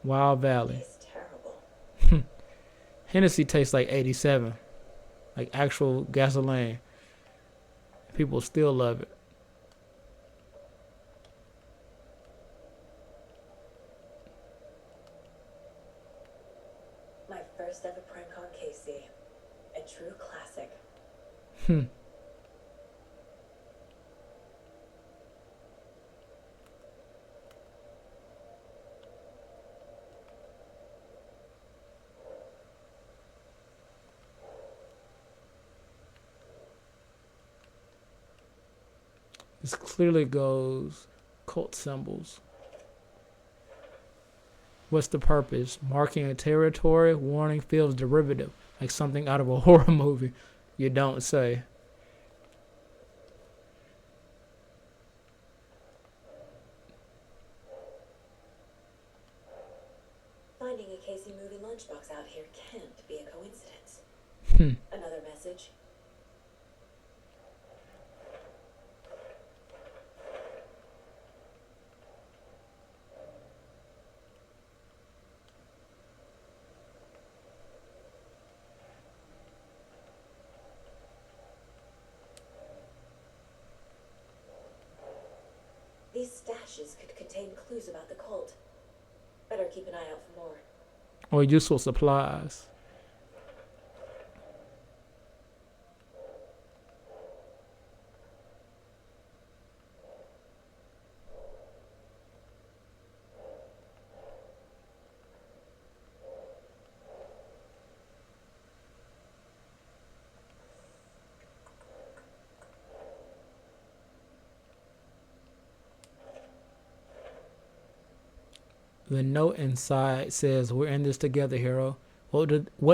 Wild Valley. Tastes terrible. Hennessy tastes like 87. Like actual gasoline. People still love it. My first ever prank on Casey. A true classic. This clearly goes cult symbols. What's the purpose? Marking a territory. Warning feels derivative, like something out of a horror movie. You don't say. Finding a Casey movie lunchbox out here can't be a coincidence. Another message. These stashes could contain clues about the cult. Better keep an eye out for more. Or useful supplies. The note inside says, "We're in this together, hero." What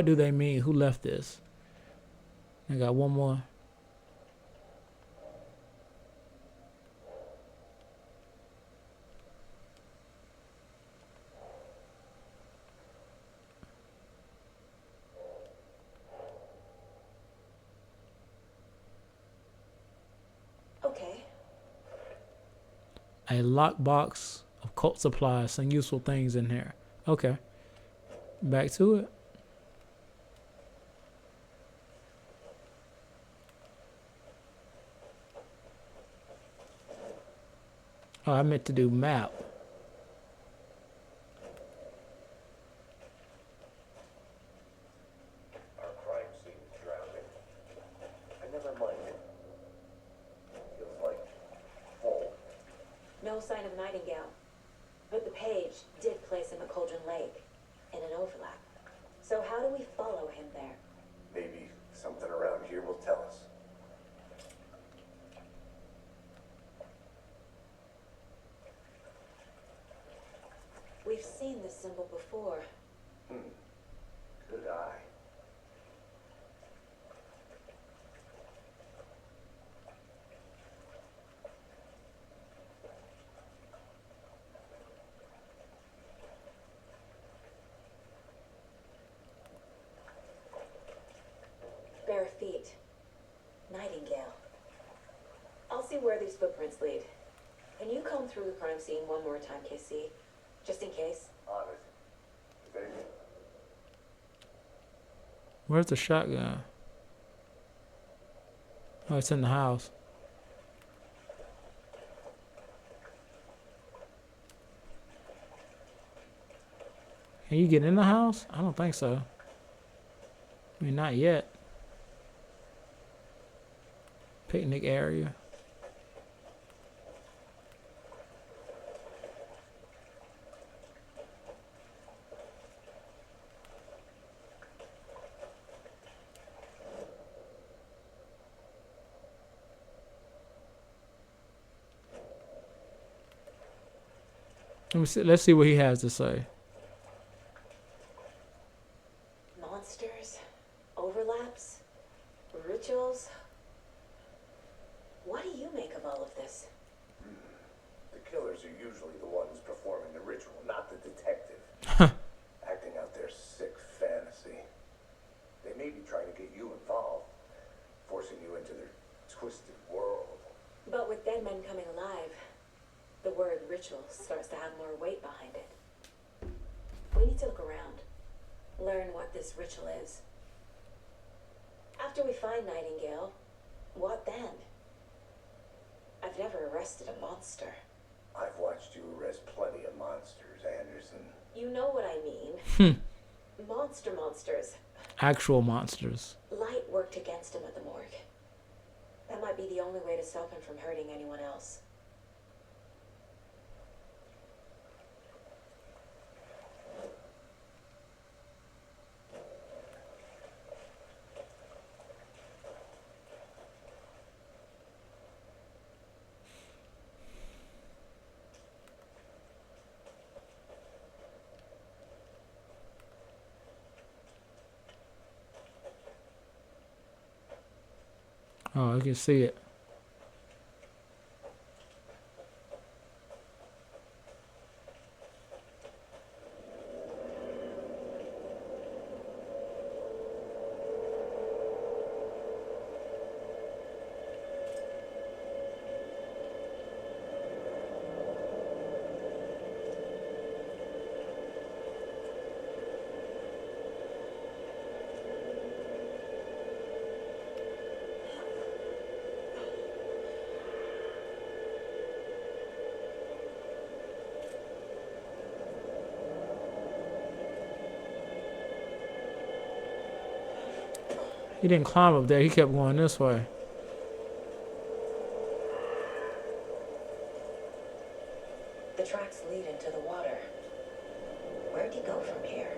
do they mean? Who left this? I got one more. Okay. A lockbox of cult supplies, some useful things in here. Okay. Back to it. Oh, I meant to do map. Our crime scene is drowning. I never minded. Feels like full. No sign of Nightingale. But the page did place him at Cauldron Lake in an overlap. So how do we follow him there? Maybe something around here will tell us. We've seen this symbol before. Good eye. Bare feet. Nightingale. I'll see where these footprints lead. Can you comb through the crime scene one more time, KC? Just in case. On it. If anything. Where's the shotgun? Oh, it's in the house. Can you get in the house? I don't think so. I mean, not yet. Picnic area. Let me see. Let's see what he has to say. Monsters, overlaps, rituals. What do you make of all of this? The killers are usually the ones performing the ritual, not the detective. Acting out their sick fantasy. They may be trying to get you involved, forcing you into their twisted world. But with dead men coming alive, the word ritual starts to have more weight behind it. We need to look around, learn what this ritual is. After we find Nightingale, what then? I've never arrested a monster. I've watched you arrest plenty of monsters, Anderson. You know what I mean. Monsters. Actual monsters. Light worked against him at the morgue. That might be the only way to stop him from hurting anyone else. Oh, I can see it. He didn't climb up there. He kept going this way. The tracks lead into the water. Where'd you go from here?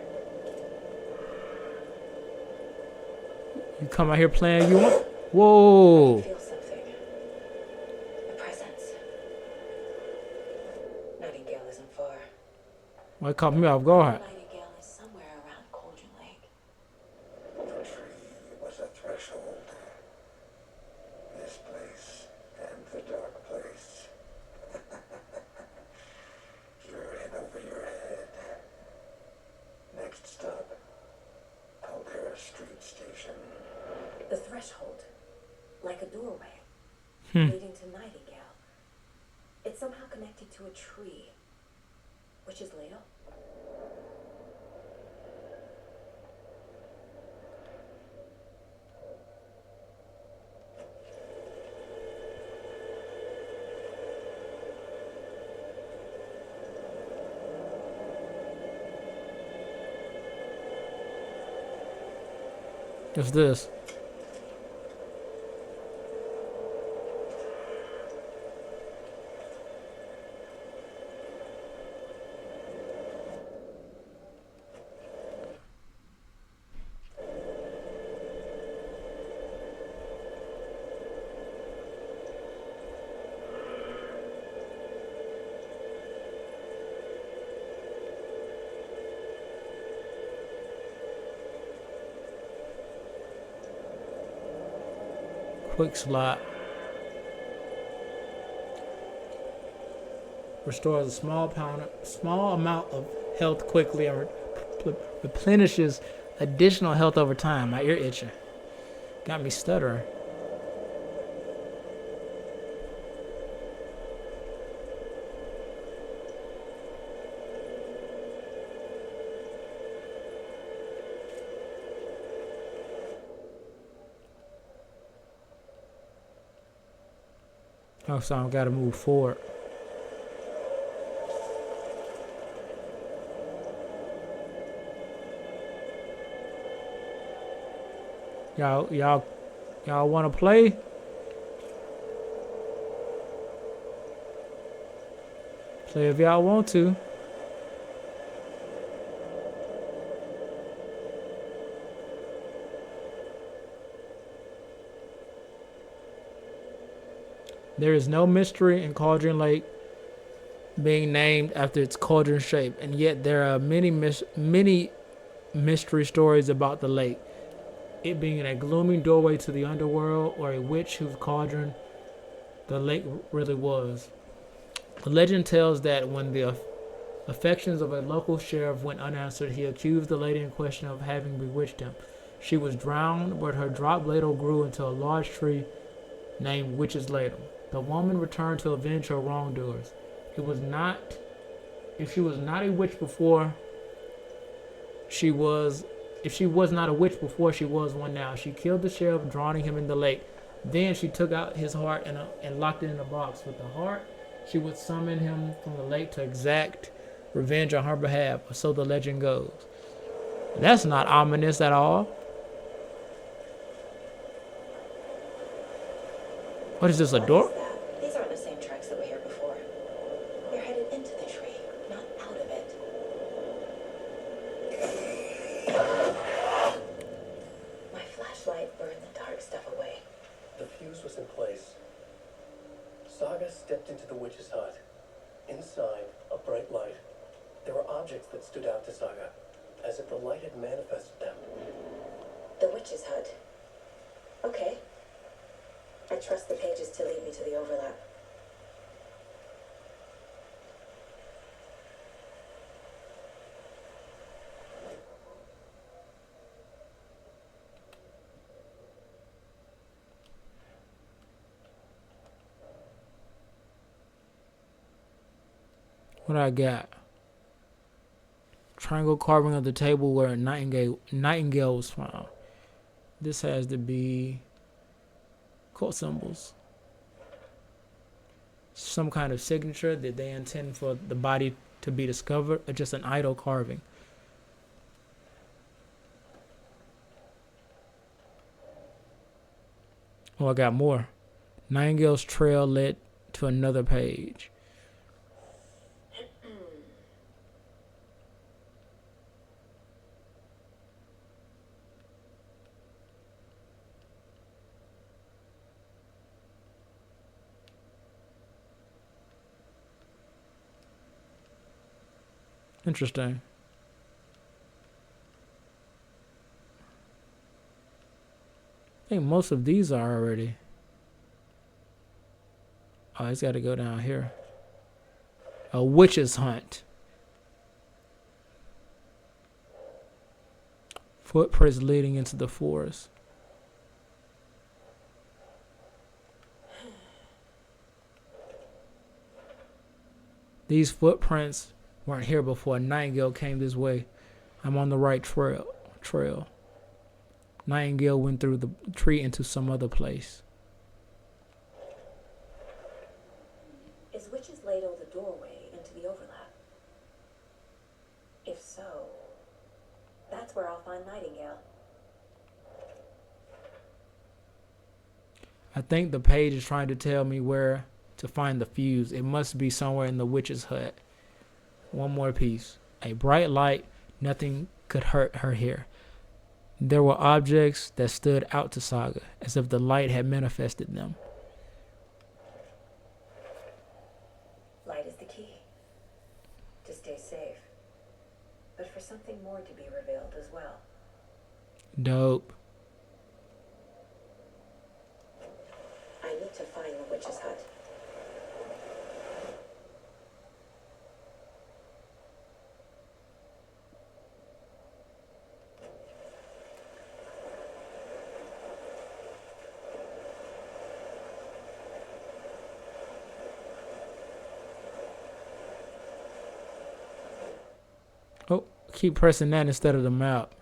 You come out here playing. You want? Whoa! I feel something. A presence. Nightingale isn't far. Why caught me off guard? Nightingale is somewhere around Cauldron Lake. The tree was a threshold. This place and the dark place. You're in over your head. Next stop, Caldera Street Station. The threshold. Like a doorway. Leading to Nightingale. It's somehow connected to a tree. Which is Leo? What's this? Quick slot. Restores a small amount of health quickly and replenishes additional health over time. My ear itching. Got me stuttering. Oh, so I gotta move forward. Y'all wanna play? Play if y'all want to. There is no mystery in Cauldron Lake. being named after its cauldron shape, and yet there are many mystery stories about the lake. It being a gloomy doorway to the underworld, or a witch whose cauldron the lake really was. The legend tells that when the affections of a local sheriff went unanswered, he accused the lady in question of having bewitched him. She was drowned, but her drop ladle grew into a large tree named Witch's Ladle. The woman returned to avenge her wrongdoers. If she was not a witch before, if she was not a witch before, she was one now. She killed the sheriff, drowning him in the lake. Then she took out his heart and locked it in a box. With the heart, she would summon him from the lake to exact revenge on her behalf, or so the legend goes. That's not ominous at all. What is this, a door? What is that? These aren't the same tracks that were here before. They're headed into the tree, not out of it. My flashlight burned the dark stuff away. The fuse was in place. Saga stepped into the witch's hut. Inside, a bright light. There were objects that stood out to Saga, as if the light had manifested them. The witch's hut. Okay. I trust the pages to lead me to the overlap. What I got? Triangle carving of the table where a nightingale was found. This has to be cult symbols. Some kind of signature that they intend for the body to be discovered, or just an idle carving. Oh, I got more. Nightingale's trail led to another page. Interesting. I think most of these are already. Oh, it's got to go down here. A witch's hunt. Footprints leading into the forest. These footprints weren't here before Nightingale came this way. I'm on the right trail. Nightingale went through the tree into some other place. Is Witch's Ladle the doorway into the overlap? If so, that's where I'll find Nightingale. I think the page is trying to tell me where to find the fuse. It must be somewhere in the witch's hut. One more piece. A bright light. Nothing could hurt her here. There were objects that stood out to Saga, as if the light had manifested them. Light is the key. To stay safe. But for something more to be revealed as well. Dope. I need to find the witch's hut. Oh, keep pressing that instead of the map.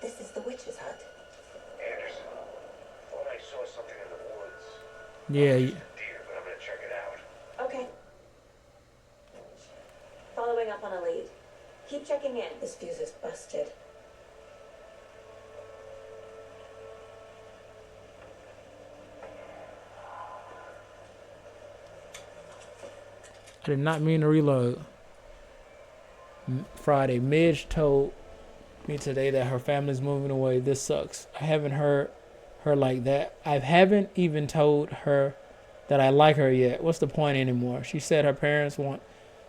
This is the witch's hut. Anderson, thought I saw something in the woods. Yeah. Deer, but I'm gonna check it out. Okay. Following up on a lead. Keep checking in. This fuse is busted. did not mean to reload. Friday, Midge told me today that her family's moving away. This sucks. I haven't heard her like that. I haven't even told her that I like her yet. What's the point anymore? She said her parents want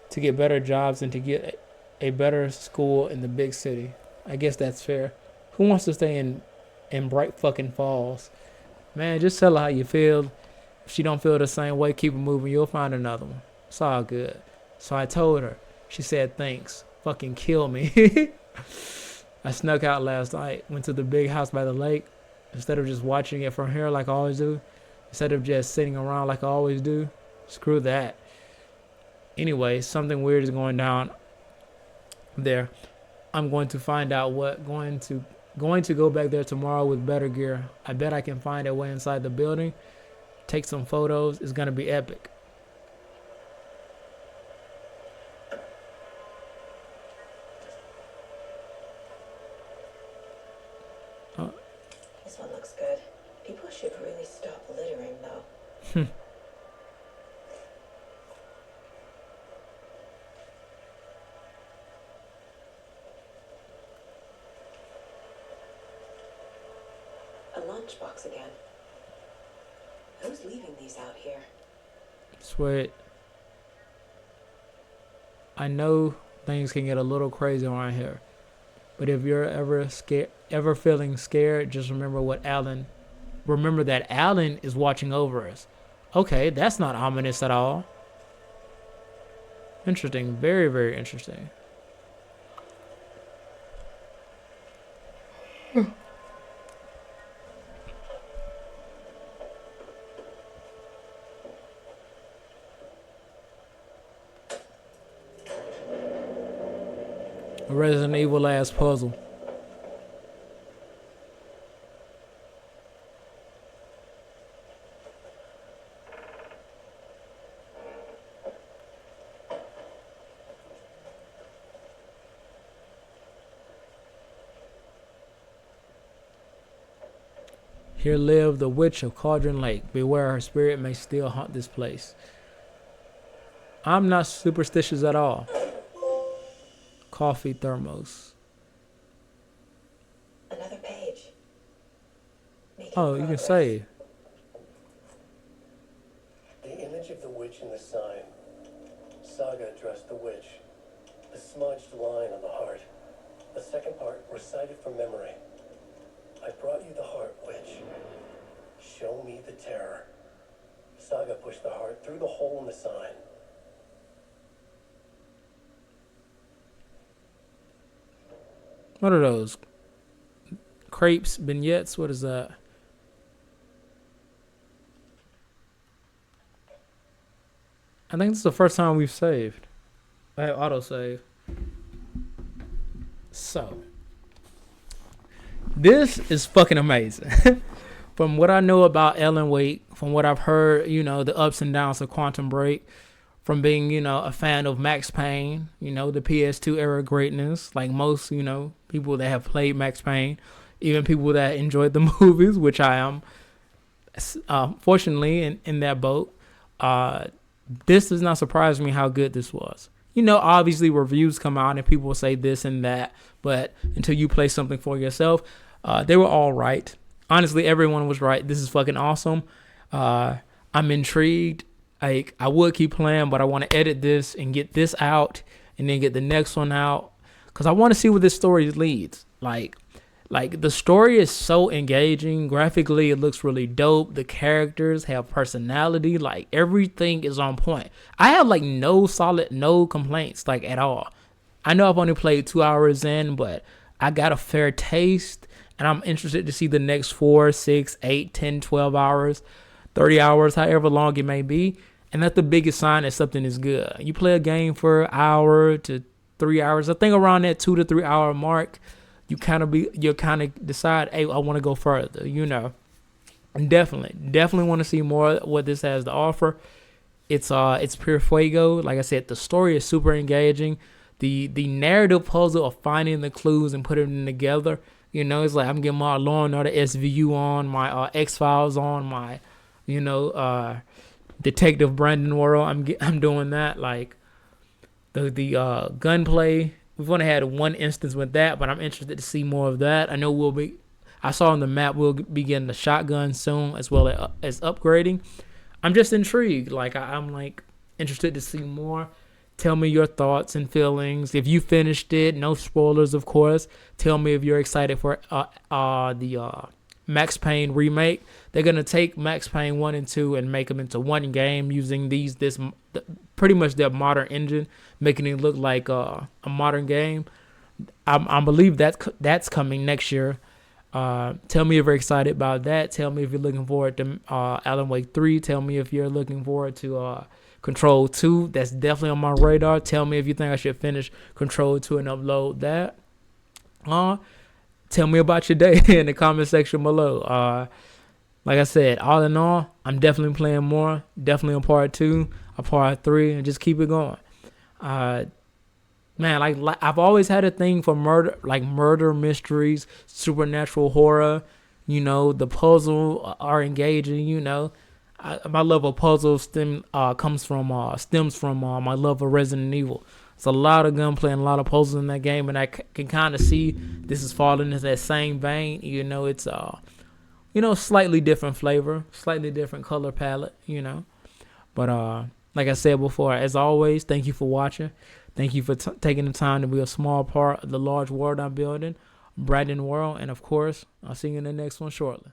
to get better jobs and to get a better school in the big city. I guess that's fair. Who wants to stay in Bright fucking Falls? Man, just tell her how you feel. If she don't feel the same way, keep it moving. You'll find another one. It's all good. So I told her. She said thanks. Fucking kill me. I snuck out last night. Went to the big house by the lake. Instead of just watching it from here like I always do. Instead of just sitting around like I always do. Screw that. Anyway, something weird is going down there. I'm going to find out what. Going to go back there tomorrow with better gear. I bet I can find a way inside the building. Take some photos. It's going to be epic. This one looks good. People should really stop littering, though. A lunchbox again. Who's leaving these out here? Sweat. I know things can get a little crazy around here, but if you're ever feeling scared, just remember that Alan is watching over us. Okay, that's not ominous at all. Interesting. Very, very interesting. A Resident Evil ass puzzle. Here lived the witch of Cauldron Lake. Beware, her spirit may still haunt this place. I'm not superstitious at all. Coffee thermos. Another page. Oh, you can save. The image of the witch in the sign. Saga addressed the witch. The smudged line on the heart. The second part recited from memory. I brought you the heart, witch. Show me the terror. Saga pushed the heart through the hole in the sign. What are those? Crepes, beignets? What is that? I think this is the first time we've saved. I have autosave. So, this is fucking amazing. From what I know about Ellen Wake, from what I've heard, the ups and downs of Quantum Break, from being, a fan of Max Payne, the PS2 era greatness, like most, people that have played Max Payne, even people that enjoyed the movies, which I am, fortunately, in that boat. This does not surprise me how good this was. Obviously reviews come out and people will say this and that, but until you play something for yourself, they were all right. Honestly, everyone was right. This is fucking awesome. I'm intrigued. I would keep playing, but I want to edit this and get this out and then get the next one out because I want to see where this story leads. Like the story is so engaging. Graphically, it looks really dope. The characters have personality. Like everything is on point. I have no complaints at all. I know I've only played 2 hours in, but I got a fair taste and I'm interested to see the next 4, 6, 8, 10, 12 hours, 30 hours, however long it may be. And that's the biggest sign that something is good. You play a game for an hour to 3 hours. I think around that 2 to 3 hour mark, you kind of decide, hey, I want to go further, And definitely want to see more of what this has to offer. It's pure fuego. Like I said, the story is super engaging. The narrative puzzle of finding the clues and putting them together, it's like I'm getting my Law and Order SVU on, my X-Files on, my, Detective Brandon World. I'm doing that. Like the gunplay. We've only had one instance with that, but I'm interested to see more of that. I know I saw on the map we'll be getting the shotgun soon, as well as upgrading. I'm just intrigued. Like I'm like interested to see more. Tell me your thoughts and feelings. If you finished it, no spoilers, of course. Tell me if you're excited for the Max Payne remake. They're gonna take Max Payne 1 and 2 and make them into one game using pretty much their modern engine, making it look like a modern game. I believe that's coming next year. Tell me if you're excited about that. Tell me if you're looking forward to Alan Wake 3. Tell me if you're looking forward to Control 2. That's definitely on my radar. Tell me if you think I should finish Control 2 and upload that. Tell me about your day in the comment section below. Like I said, all in all, I'm definitely playing more. Definitely a part 2, a part 3, and just keep it going. Man, like I've always had a thing for murder mysteries, supernatural horror. You know, the puzzle are engaging. You know, my love of puzzles stems from my love of Resident Evil. It's a lot of gunplay and a lot of puzzles in that game, and I can kind of see this is falling into that same vein. You know, it's slightly different flavor, slightly different color palette. You know, but like I said before, as always, thank you for watching. Thank you for taking the time to be a small part of the large world I'm building, Brandon World, and of course, I'll see you in the next one shortly.